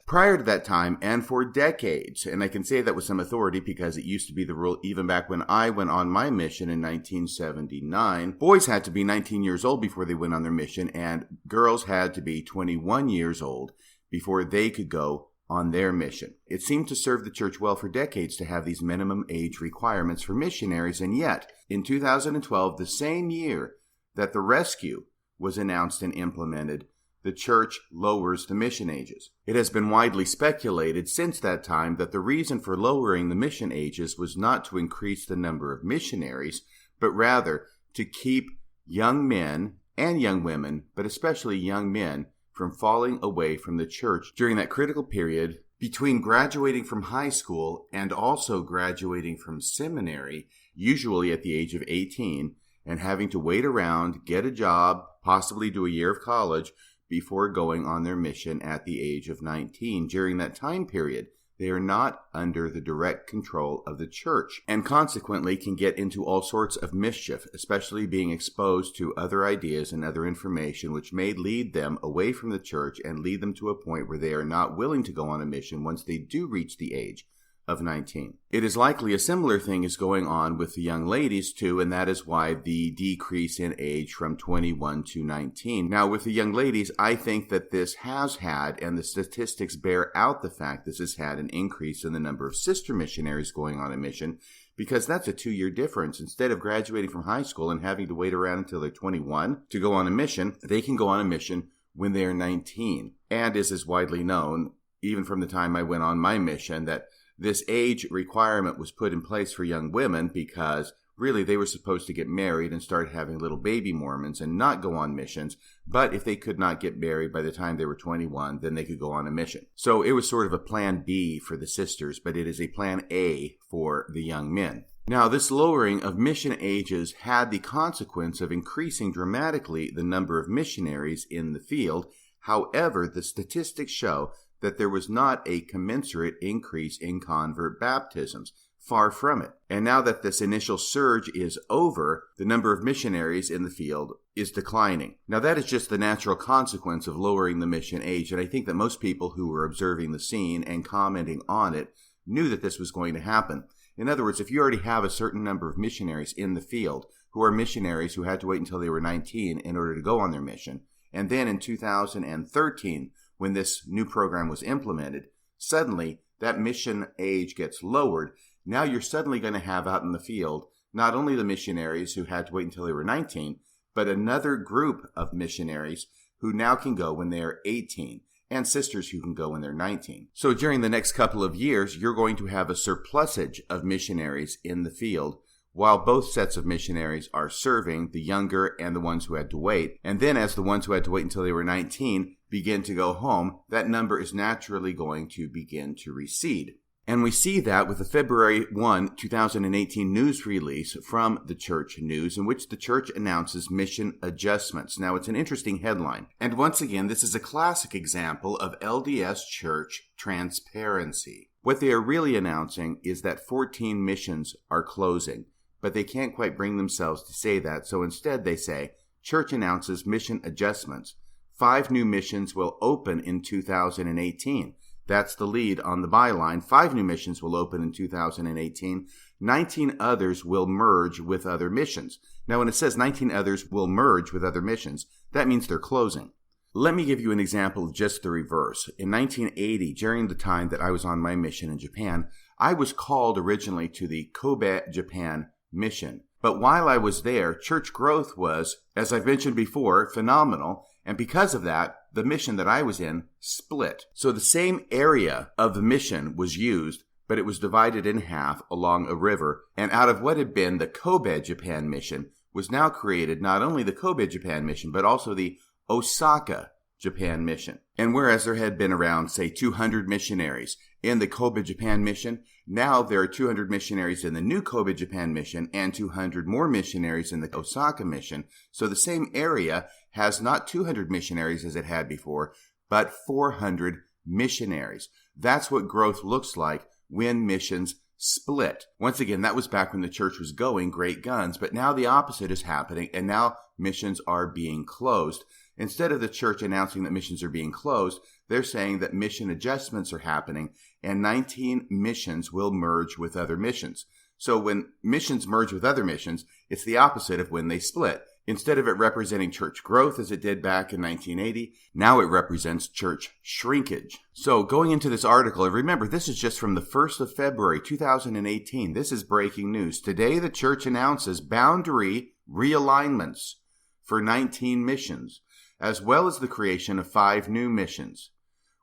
Prior to that time, and for decades, and I can say that with some authority because it used to be the rule even back when I went on my mission in 1979, boys had to be 19 years old before they went on their mission, and girls had to be 21 years old before they could go on their mission. It seemed to serve the church well for decades to have these minimum age requirements for missionaries, and yet, in 2012, the same year that the rescue was announced and implemented, the church lowers the mission ages. It has been widely speculated since that time that the reason for lowering the mission ages was not to increase the number of missionaries, but rather to keep young men and young women, but especially young men, from falling away from the church during that critical period between graduating from high school and also graduating from seminary, usually at the age of 18, and having to wait around, get a job, possibly do a year of college, before going on their mission at the age of 19. During that time period, they are not under the direct control of the church and consequently can get into all sorts of mischief, especially being exposed to other ideas and other information which may lead them away from the church and lead them to a point where they are not willing to go on a mission once they do reach the age of 19. It is likely a similar thing is going on with the young ladies too, and that is why the decrease in age from 21 to 19. Now, with the young ladies, I think that this has had, and the statistics bear out the fact this has had an increase in the number of sister missionaries going on a mission, because that's a 2-year difference. Instead of graduating from high school and having to wait around until they're 21 to go on a mission, they can go on a mission when they are 19. And as is widely known, even from the time I went on my mission, that this age requirement was put in place for young women because really they were supposed to get married and start having little baby Mormons and not go on missions. But if they could not get married by the time they were 21, then they could go on a mission. So it was sort of a plan B for the sisters, but it is a plan A for the young men. Now, this lowering of mission ages had the consequence of increasing dramatically the number of missionaries in the field. However, the statistics show that there was not a commensurate increase in convert baptisms. Far from it. And now that this initial surge is over, the number of missionaries in the field is declining. Now, that is just the natural consequence of lowering the mission age, and I think that most people who were observing the scene and commenting on it knew that this was going to happen. In other words, if you already have a certain number of missionaries in the field who are missionaries who had to wait until they were 19 in order to go on their mission, and then in 2013, when this new program was implemented, suddenly that mission age gets lowered. Now you're suddenly going to have out in the field not only the missionaries who had to wait until they were 19, but another group of missionaries who now can go when they are 18, and sisters who can go when they're 19. So during the next couple of years, you're going to have a surplusage of missionaries in the field, while both sets of missionaries are serving, the younger and the ones who had to wait. And then as the ones who had to wait until they were 19 begin to go home, that number is naturally going to begin to recede. And we see that with the February 1, 2018 news release from the Church News, in which the church announces mission adjustments. Now, it's an interesting headline. And once again, this is a classic example of LDS church transparency. What they are really announcing is that 14 missions are closing, but they can't quite bring themselves to say that. So instead they say, church announces mission adjustments. 5 new missions will open in 2018. That's the lead on the byline. 5 new missions will open in 2018. 19 others will merge with other missions. Now, when it says 19 others will merge with other missions, that means they're closing. Let me give you an example of just the reverse. In 1980, during the time that I was on my mission in Japan, I was called originally to the Kobe, Japan mission. But while I was there, church growth was, as I've mentioned before, phenomenal. And because of that, the mission that I was in split. So the same area of the mission was used, but it was divided in half along a river. And out of what had been the Kobe, Japan mission was now created not only the Kobe, Japan mission, but also the Osaka, Japan mission. And whereas there had been around, say, 200 missionaries in the Kobe, Japan mission, now there are 200 missionaries in the new Kobe, Japan mission and 200 more missionaries in the Osaka mission. So the same area has not 200 missionaries as it had before, but 400 missionaries. That's what growth looks like when missions split. Once again, that was back when the church was going great guns, but now the opposite is happening, and now missions are being closed. Instead of the church announcing that missions are being closed, they're saying that mission adjustments are happening, and 19 missions will merge with other missions. So when missions merge with other missions, it's the opposite of when they split. Instead of it representing church growth as it did back in 1980, now it represents church shrinkage. So going into this article, and remember, this is just from the 1st of February, 2018. This is breaking news. Today, the church announces boundary realignments for 19 missions, as well as the creation of 5 new missions.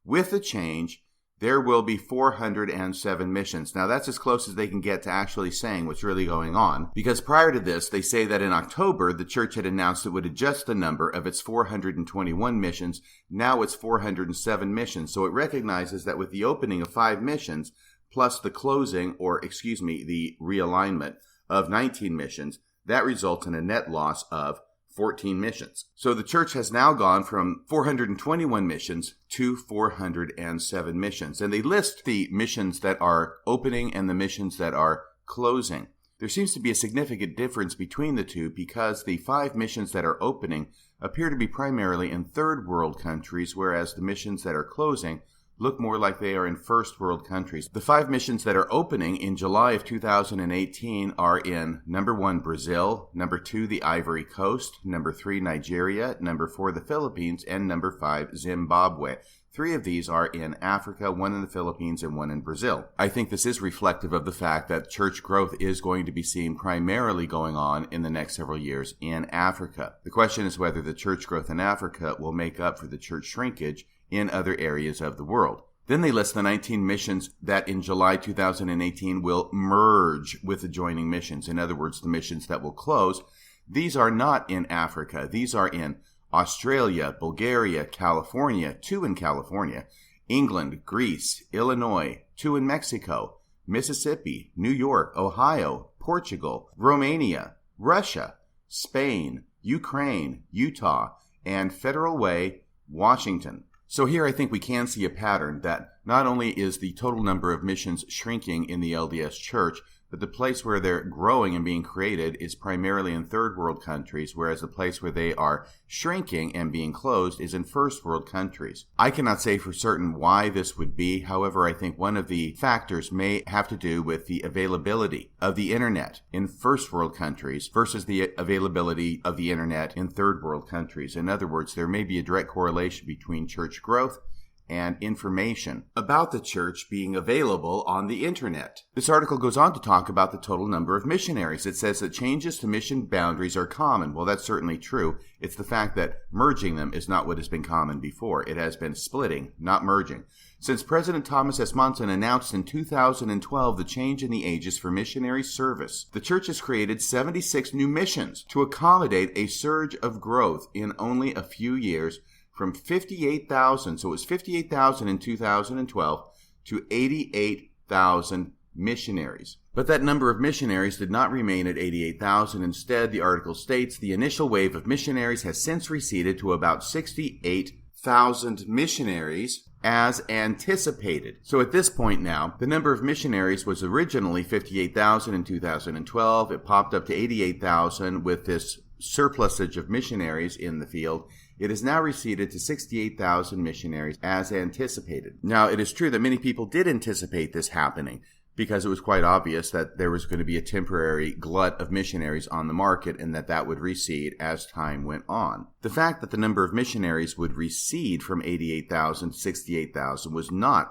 With the change, there will be 407 missions. Now, that's as close as they can get to actually saying what's really going on, because prior to this, they say that in October, the church had announced it would adjust the number of its 421 missions. Now it's 407 missions. So it recognizes that with the opening of 5 missions, plus the closing, the realignment of 19 missions, that results in a net loss of 14 missions. So the church has now gone from 421 missions to 407 missions. And they list the missions that are opening and the missions that are closing. There seems to be a significant difference between the two because the 5 missions that are opening appear to be primarily in third world countries, whereas the missions that are closing look more like they are in first world countries. The 5 missions that are opening in July of 2018 are in number 1, Brazil, number 2, the Ivory Coast, number 3, Nigeria, number 4, the Philippines, and number 5, Zimbabwe. 3 of these are in Africa, 1 in the Philippines, and 1 in Brazil. I think this is reflective of the fact that church growth is going to be seen primarily going on in the next several years in Africa. The question is whether the church growth in Africa will make up for the church shrinkage in other areas of the world. Then they list the 19 missions that in July 2018 will merge with adjoining missions. In other words, the missions that will close. These are not in Africa. These are in Australia, Bulgaria, California, 2 in California, England, Greece, Illinois, 2 in Mexico, Mississippi, New York, Ohio, Portugal, Romania, Russia, Spain, Ukraine, Utah, and Federal Way, Washington. So here I think we can see a pattern that not only is the total number of missions shrinking in the LDS Church, but the place where they're growing and being created is primarily in third world countries, whereas the place where they are shrinking and being closed is in first world countries. I cannot say for certain why this would be. However, I think one of the factors may have to do with the availability of the internet in first world countries versus the availability of the internet in third world countries. In other words, there may be a direct correlation between church growth and information about the church being available on the internet. This article goes on to talk about the total number of missionaries. It says that changes to mission boundaries are common. Well, that's certainly true. It's the fact that merging them is not what has been common before. It has been splitting, not merging. Since President Thomas S. Monson announced in 2012 the change in the ages for missionary service, the church has created 76 new missions to accommodate a surge of growth in only a few years, from 58,000, so it was 58,000 in 2012, to 88,000 missionaries. But that number of missionaries did not remain at 88,000. Instead, the article states the initial wave of missionaries has since receded to about 68,000 missionaries as anticipated. So at this point now, the number of missionaries was originally 58,000 in 2012. It popped up to 88,000 with this surplusage of missionaries in the field. It has now receded to 68,000 missionaries as anticipated. Now, it is true that many people did anticipate this happening because it was quite obvious that there was going to be a temporary glut of missionaries on the market and that would recede as time went on. The fact that the number of missionaries would recede from 88,000 to 68,000 was not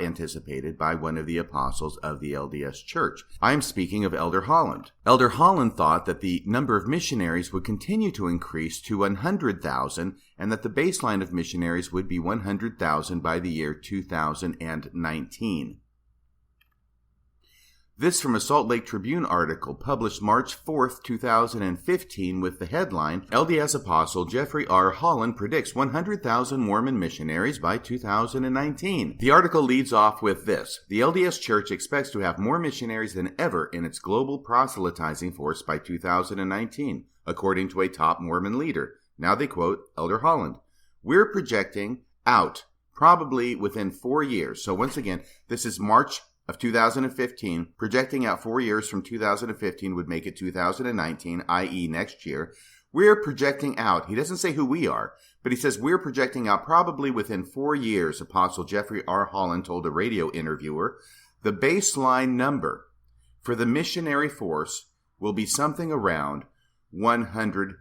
anticipated by one of the apostles of the LDS Church. I am speaking of Elder Holland. Elder Holland thought that the number of missionaries would continue to increase to 100,000 and that the baseline of missionaries would be 100,000 by the year 2019. This from a Salt Lake Tribune article published March 4th, 2015 with the headline, LDS Apostle Jeffrey R. Holland predicts 100,000 Mormon missionaries by 2019. The article leads off with this. The LDS Church expects to have more missionaries than ever in its global proselytizing force by 2019, according to a top Mormon leader. Now they quote Elder Holland. We're projecting out probably within 4 years. So once again, this is March of 2015, projecting out 4 years from 2015 would make it 2019, i.e. next year. We're projecting out. He doesn't say who we are, but he says we're projecting out probably within 4 years, Apostle Jeffrey R. Holland told a radio interviewer. The baseline number for the missionary force will be something around 100,000.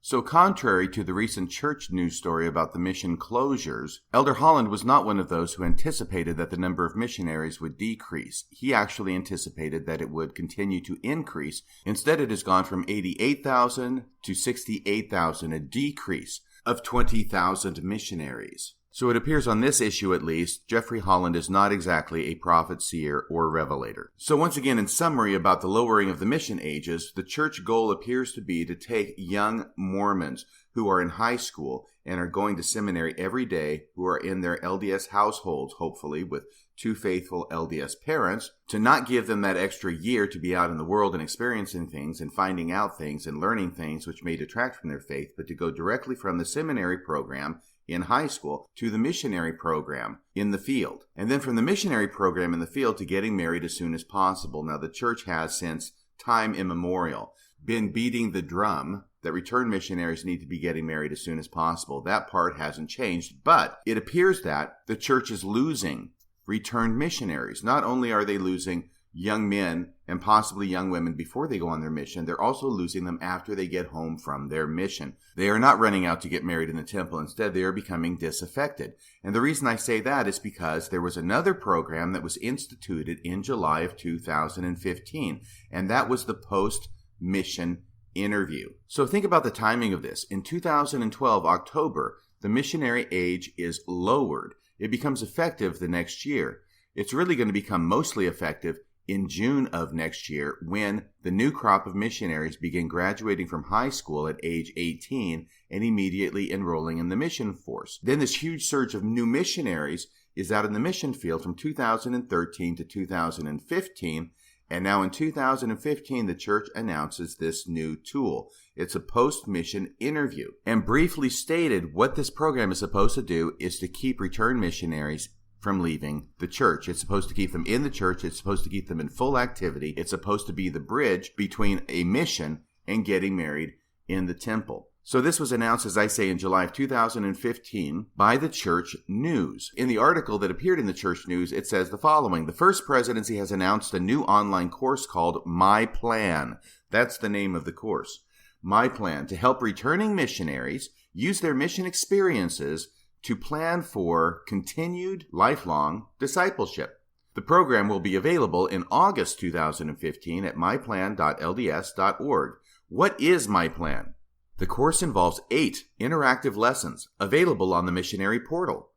So contrary to the recent church news story about the mission closures, Elder Holland was not one of those who anticipated that the number of missionaries would decrease. He actually anticipated that it would continue to increase. Instead, it has gone from 88,000 to 68,000, a decrease of 20,000 missionaries. So it appears on this issue at least, Jeffrey Holland is not exactly a prophet, seer, or revelator. So once again, in summary about the lowering of the mission ages, the church goal appears to be to take young Mormons who are in high school and are going to seminary every day, who are in their LDS households, hopefully with 2 faithful LDS parents, to not give them that extra year to be out in the world and experiencing things and finding out things and learning things which may detract from their faith, but to go directly from the seminary program in high school to the missionary program in the field. And then from the missionary program in the field to getting married as soon as possible. Now, the church has since time immemorial been beating the drum that return missionaries need to be getting married as soon as possible. That part hasn't changed, but it appears that the church is losing returned missionaries. Not only are they losing young men and possibly young women before they go on their mission, they're also losing them after they get home from their mission. They are not running out to get married in the temple. Instead, they are becoming disaffected. And the reason I say that is because there was another program that was instituted in July of 2015, and that was the post-mission interview. So think about the timing of this. In 2012, October, the missionary age is lowered. It becomes effective the next year. It's really going to become mostly effective in June of next year, when the new crop of missionaries begin graduating from high school at age 18 and immediately enrolling in the mission force. Then this huge surge of new missionaries is out in the mission field from 2013 to 2015, and now in 2015, the church announces this new tool. It's a post-mission interview. And briefly stated, what this program is supposed to do is to keep return missionaries from leaving the church. It's supposed to keep them in the church. It's supposed to keep them in full activity. It's supposed to be the bridge between a mission and getting married in the temple. So this was announced, as I say, in July of 2015 by the Church News. In the article that appeared in the Church News, it says the following: the First Presidency has announced a new online course called My Plan. That's the name of the course. My Plan, to help returning missionaries use their mission experiences to plan for continued lifelong discipleship. The program will be available in August 2015 at myplan.lds.org. What is My Plan? The course involves 8 interactive lessons available on the missionary portal.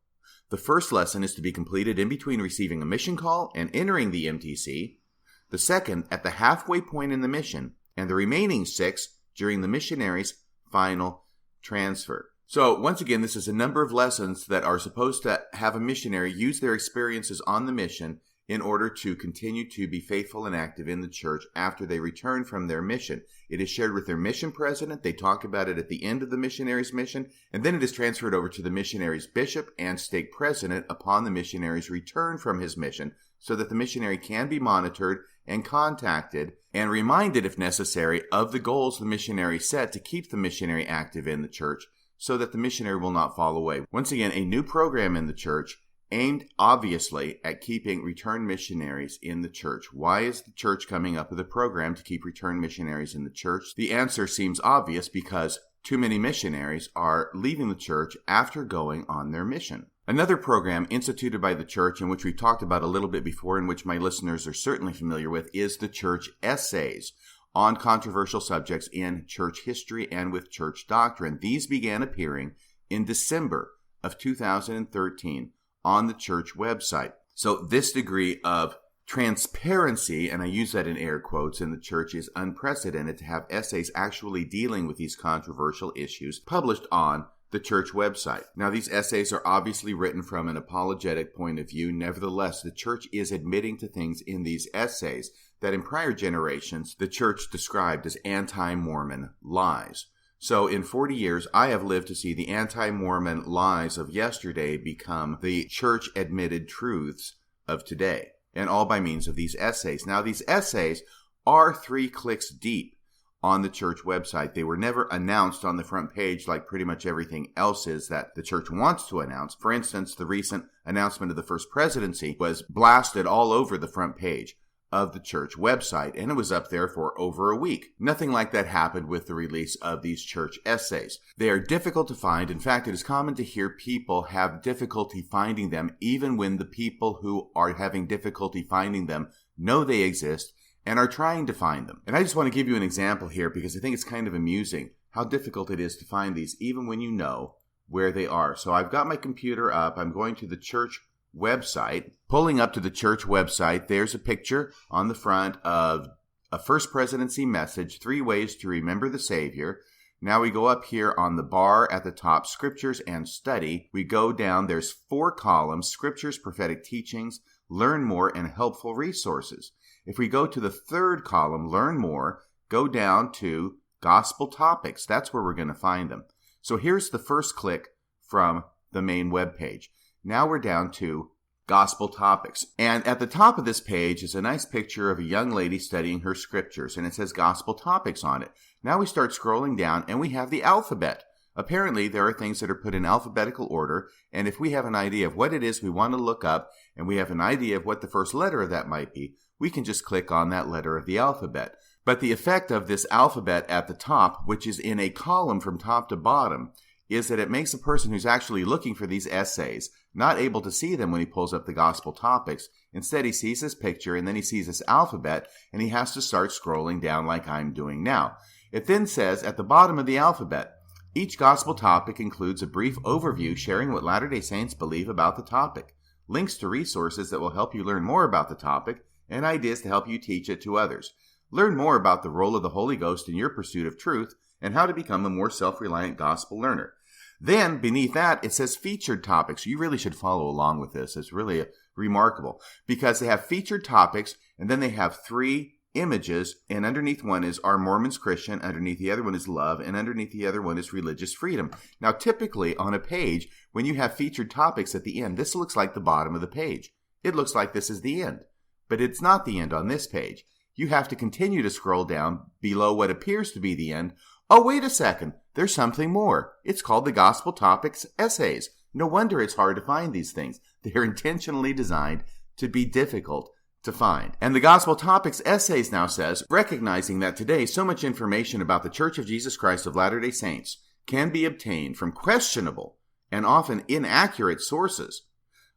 The first lesson is to be completed in between receiving a mission call and entering the MTC, the second at the halfway point in the mission, and the remaining 6 during the missionary's final transfer. So once again, this is a number of lessons that are supposed to have a missionary use their experiences on the mission in order to continue to be faithful and active in the church after they return from their mission. It is shared with their mission president. They talk about it at the end of the missionary's mission, and then it is transferred over to the missionary's bishop and stake president upon the missionary's return from his mission, so that the missionary can be monitored and contacted and reminded, if necessary, of the goals the missionary set to keep the missionary active in the church, so that the missionary will not fall away. Once again, a new program in the church aimed, obviously, at keeping return missionaries in the church. Why is the church coming up with a program to keep return missionaries in the church? The answer seems obvious, because too many missionaries are leaving the church after going on their mission. Another program instituted by the church, in which we've talked about a little bit before, in which my listeners are certainly familiar with, is the church essays on controversial subjects in church history and with church doctrine. These began appearing in December of 2013 on the church website. So this degree of transparency, and I use that in air quotes, in the church is unprecedented, to have essays actually dealing with these controversial issues published on the church website. Now, these essays are obviously written from an apologetic point of view. Nevertheless, the church is admitting to things in these essays that in prior generations the church described as anti-Mormon lies. So in 40 years, I have lived to see the anti-Mormon lies of yesterday become the church-admitted truths of today, and all by means of these essays. Now, these essays are 3 clicks deep on the church website. They were never announced on the front page like pretty much everything else is that the church wants to announce. For instance, the recent announcement of the First Presidency was blasted all over the front page of the church website, and it was up there for over a week. Nothing like that happened with the release of these church essays. They are difficult to find. In fact, it is common to hear people have difficulty finding them, even when the people who are having difficulty finding them know they exist and are trying to find them. And I just want to give you an example here, because I think it's kind of amusing how difficult it is to find these, even when you know where they are. So I've got my computer up. I'm going to the church website. Pulling up to the church website, there's a picture on the front of a First Presidency message, 3 ways to remember the Savior. Now we go up here on the bar at the top, Scriptures and Study. We go down, there's 4 columns, Scriptures, Prophetic Teachings, Learn More, and Helpful Resources. If we go to the 3rd column, Learn More, go down to Gospel Topics. That's where we're going to find them. So here's the first click from the main web page. Now we're down to Gospel Topics. And at the top of this page is a nice picture of a young lady studying her scriptures, and it says Gospel Topics on it. Now we start scrolling down, and we have the alphabet. Apparently, there are things that are put in alphabetical order, and if we have an idea of what it is we want to look up, and we have an idea of what the first letter of that might be, we can just click on that letter of the alphabet. But the effect of this alphabet at the top, which is in a column from top to bottom, is that it makes a person who's actually looking for these essays not able to see them when he pulls up the Gospel Topics. Instead, he sees this picture, and then he sees this alphabet, and he has to start scrolling down like I'm doing now. It then says at the bottom of the alphabet, each Gospel Topic includes a brief overview sharing what Latter-day Saints believe about the topic, links to resources that will help you learn more about the topic, and ideas to help you teach it to others. Learn more about the role of the Holy Ghost in your pursuit of truth and how to become a more self-reliant gospel learner. Then, beneath that, it says featured topics. You really should follow along with this. It's really remarkable because they have featured topics, and then they have 3 images, and underneath one is Are Mormons Christian? Underneath the other one is Love, and underneath the other one is Religious Freedom. Now, typically on a page, when you have featured topics at the end, this looks like the bottom of the page. It looks like this is the end, but it's not the end on this page. You have to continue to scroll down below what appears to be the end. Oh, wait a second. There's something more. It's called the Gospel Topics Essays. No wonder it's hard to find these things. They're intentionally designed to be difficult to find. And the Gospel Topics Essays now says, recognizing that today so much information about the Church of Jesus Christ of Latter-day Saints can be obtained from questionable and often inaccurate sources,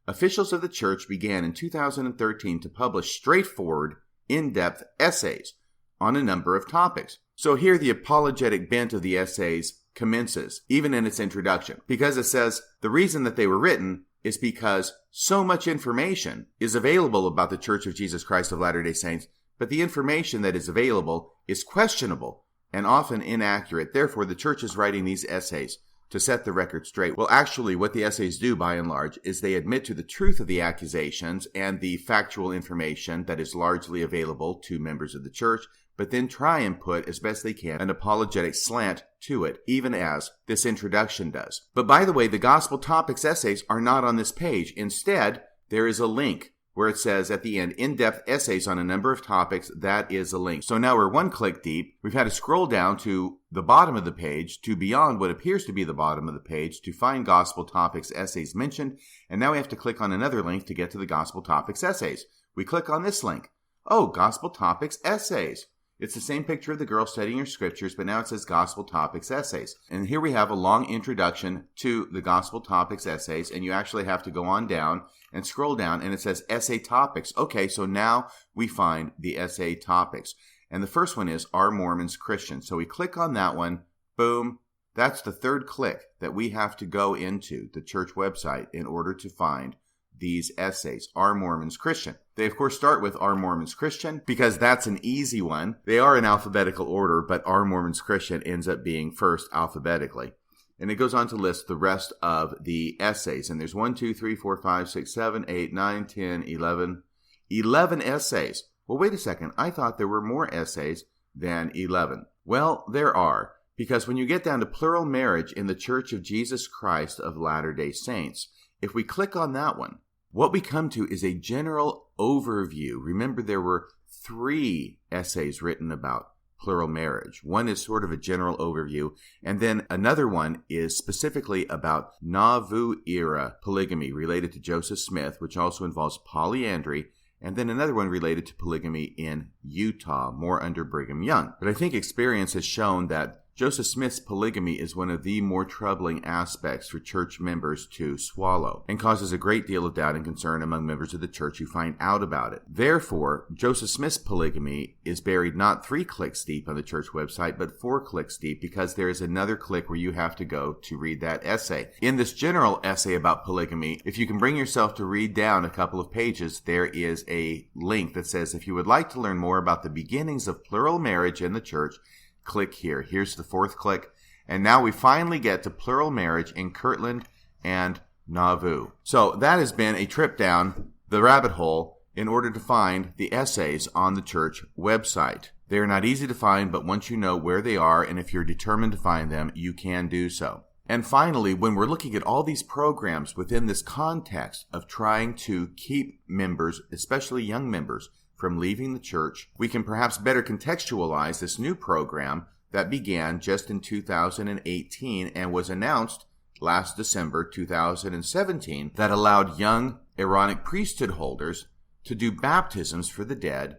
officials of the church began in 2013 to publish straightforward, in-depth essays on a number of topics. So here the apologetic bent of the essays commences, even in its introduction, because it says the reason that they were written is because so much information is available about the Church of Jesus Christ of Latter-day Saints, but the information that is available is questionable and often inaccurate. Therefore, the church is writing these essays to set the record straight. Well, actually, what the essays do, by and large, is they admit to the truth of the accusations and the factual information that is largely available to members of the church, but then try and put, as best they can, an apologetic slant to it, even as this introduction does. But by the way, the Gospel Topics essays are not on this page. Instead, there is a link where it says at the end, in-depth essays on a number of topics. That is a link. So now we're 1 click deep. We've had to scroll down to the bottom of the page, to beyond what appears to be the bottom of the page, to find Gospel Topics essays mentioned. And now we have to click on another link to get to the Gospel Topics essays. We click on this link. Oh, Gospel Topics essays. It's the same picture of the girl studying her scriptures, but now it says Gospel Topics Essays. And here we have a long introduction to the Gospel Topics Essays, and you actually have to go on down and scroll down, and it says Essay Topics. Okay, so now we find the essay topics. And the first one is, Are Mormons Christian? So we click on that one, boom. That's the 3rd click that we have to go into the church website in order to find these essays. Are Mormons Christian? They, of course, start with Are Mormons Christian because that's an easy one. They are in alphabetical order, but Are Mormons Christian ends up being first alphabetically. And it goes on to list the rest of the essays. And there's 1, 2, 3, 4, 5, 6, 7, 8, 9, 10, 11. 11 essays. Well, wait a second. I thought there were more essays than 11. Well, there are. Because when you get down to plural marriage in the Church of Jesus Christ of Latter-day Saints, if we click on that one, what we come to is a general overview. Remember, there were 3 essays written about plural marriage. One is sort of a general overview, and then another one is specifically about Nauvoo-era polygamy related to Joseph Smith, which also involves polyandry, and then another one related to polygamy in Utah, more under Brigham Young. But I think experience has shown that Joseph Smith's polygamy is one of the more troubling aspects for church members to swallow and causes a great deal of doubt and concern among members of the church who find out about it. Therefore, Joseph Smith's polygamy is buried not 3 clicks deep on the church website, but 4 clicks deep because there is another click where you have to go to read that essay. In this general essay about polygamy, if you can bring yourself to read down a couple of pages, there is a link that says if you would like to learn more about the beginnings of plural marriage in the church, click here. Here's the 4th click. And now we finally get to plural marriage in Kirtland and Nauvoo. So that has been a trip down the rabbit hole in order to find the essays on the church website. They're not easy to find, but once you know where they are and if you're determined to find them, you can do so. And finally, when we're looking at all these programs within this context of trying to keep members, especially young members, from leaving the church, we can perhaps better contextualize this new program that began just in 2018 and was announced last December 2017 that allowed young Aaronic priesthood holders to do baptisms for the dead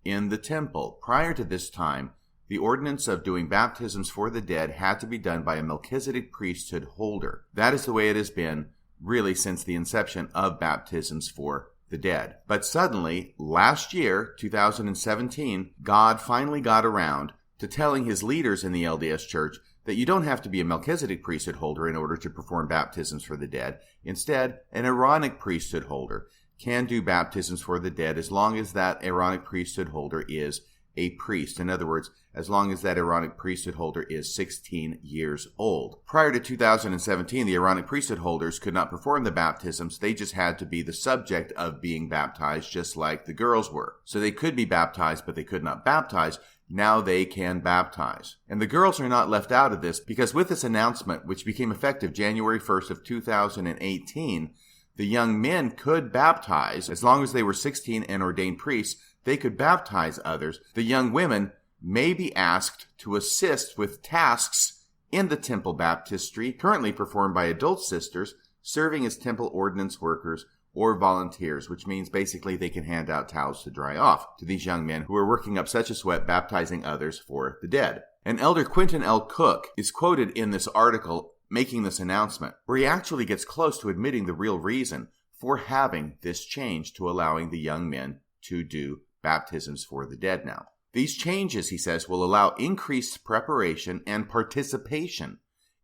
in the temple. Prior to this time, the ordinance of doing baptisms for the dead had to be done by a Melchizedek priesthood holder. That is the way it has been really since the inception of baptisms for the dead. But suddenly, last year, 2017, God finally got around to telling his leaders in the LDS Church that you don't have to be a Melchizedek priesthood holder in order to perform baptisms for the dead. Instead, an Aaronic priesthood holder can do baptisms for the dead as long as that Aaronic priesthood holder is a priest. In other words, as long as that Aaronic priesthood holder is 16 years old. Prior to 2017, the Aaronic priesthood holders could not perform the baptisms. They just had to be the subject of being baptized, just like the girls were. So they could be baptized, but they could not baptize. Now they can baptize. And the girls are not left out of this because with this announcement, which became effective January 1st of 2018, the young men could baptize as long as they were 16 and ordained priests. They could baptize others. The young women may be asked to assist with tasks in the temple baptistry currently performed by adult sisters serving as temple ordinance workers or volunteers, which means basically they can hand out towels to dry off to these young men who are working up such a sweat baptizing others for the dead. And Elder Quentin L. Cook is quoted in this article making this announcement, where he actually gets close to admitting the real reason for having this change to allowing the young men to do baptisms for the dead now. These changes, he says, will allow increased preparation and participation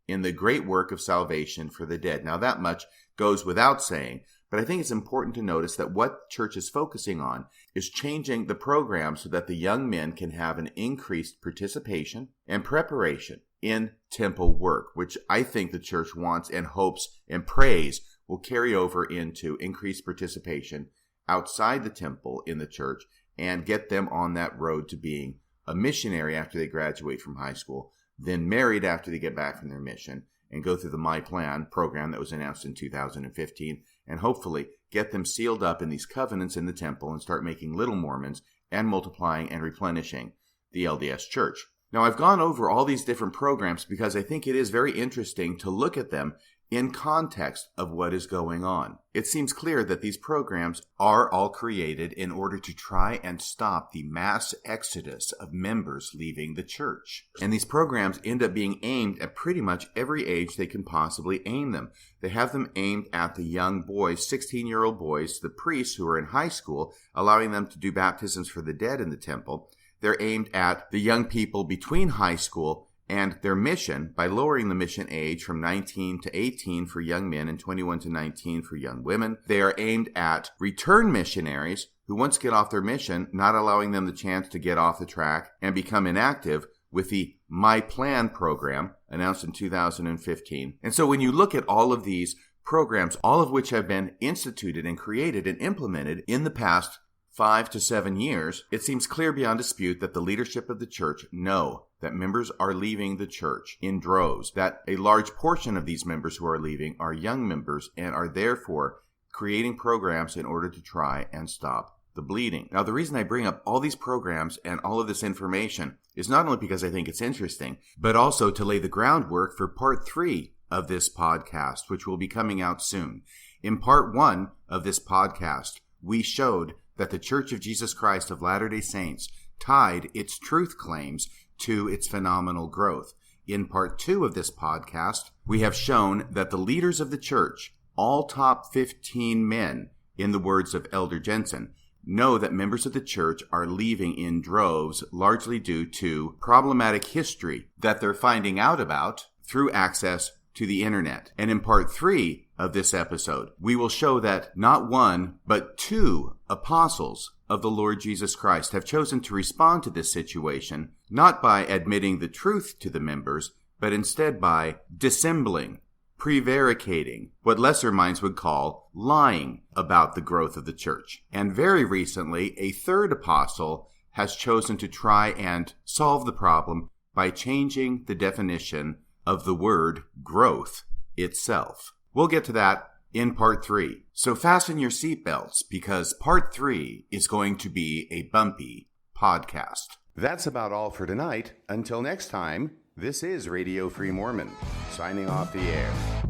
in the great work of salvation for the dead. Now, that much goes without saying, but I think it's important to notice that what the church is focusing on is changing the program so that the young men can have an increased participation and preparation in temple work, which I think the church wants and hopes and prays will carry over into increased participation outside the temple in the church and get them on that road to being a missionary after they graduate from high school, then married after they get back from their mission, and go through the My Plan program that was announced in 2015, and hopefully get them sealed up in these covenants in the temple and start making little Mormons and multiplying and replenishing the LDS Church. Now, I've gone over all these different programs because I think it is very interesting to look at them in context of what is going on. It seems clear that these programs are all created in order to try and stop the mass exodus of members leaving the church. And these programs end up being aimed at pretty much every age they can possibly aim them. They have them aimed at the young boys, 16-year-old boys, the priests who are in high school, allowing them to do baptisms for the dead in the temple. They're aimed at the young people between high school and their mission by lowering the mission age from 19 to 18 for young men and 21 to 19 for young women. They are aimed at return missionaries who once get off their mission, not allowing them the chance to get off the track and become inactive with the My Plan program announced in 2015. And so when you look at all of these programs, all of which have been instituted and created and implemented in the past 5 to 7 years, it seems clear beyond dispute that the leadership of the church know that members are leaving the church in droves, that a large portion of these members who are leaving are young members and are therefore creating programs in order to try and stop the bleeding. Now, the reason I bring up all these programs and all of this information is not only because I think it's interesting, but also to lay the groundwork for part 3 of this podcast, which will be coming out soon. In part 1 of this podcast, we showed that the Church of Jesus Christ of Latter-day Saints tied its truth claims to its phenomenal growth. In part 2 of this podcast, we have shown that the leaders of the church, all top 15 men, in the words of Elder Jenson, know that members of the church are leaving in droves, largely due to problematic history that they're finding out about through access to the internet. And in part 3 of this episode, we will show that not one, but 2 apostles of the Lord Jesus Christ have chosen to respond to this situation, not by admitting the truth to the members, but instead by dissembling, prevaricating, what lesser minds would call lying about the growth of the church. And very recently, a 3rd apostle has chosen to try and solve the problem by changing the definition of the word growth itself. We'll get to that in part 3. So fasten your seatbelts because part 3 is going to be a bumpy podcast. That's about all for tonight. Until next time, this is Radio Free Mormon, signing off the air.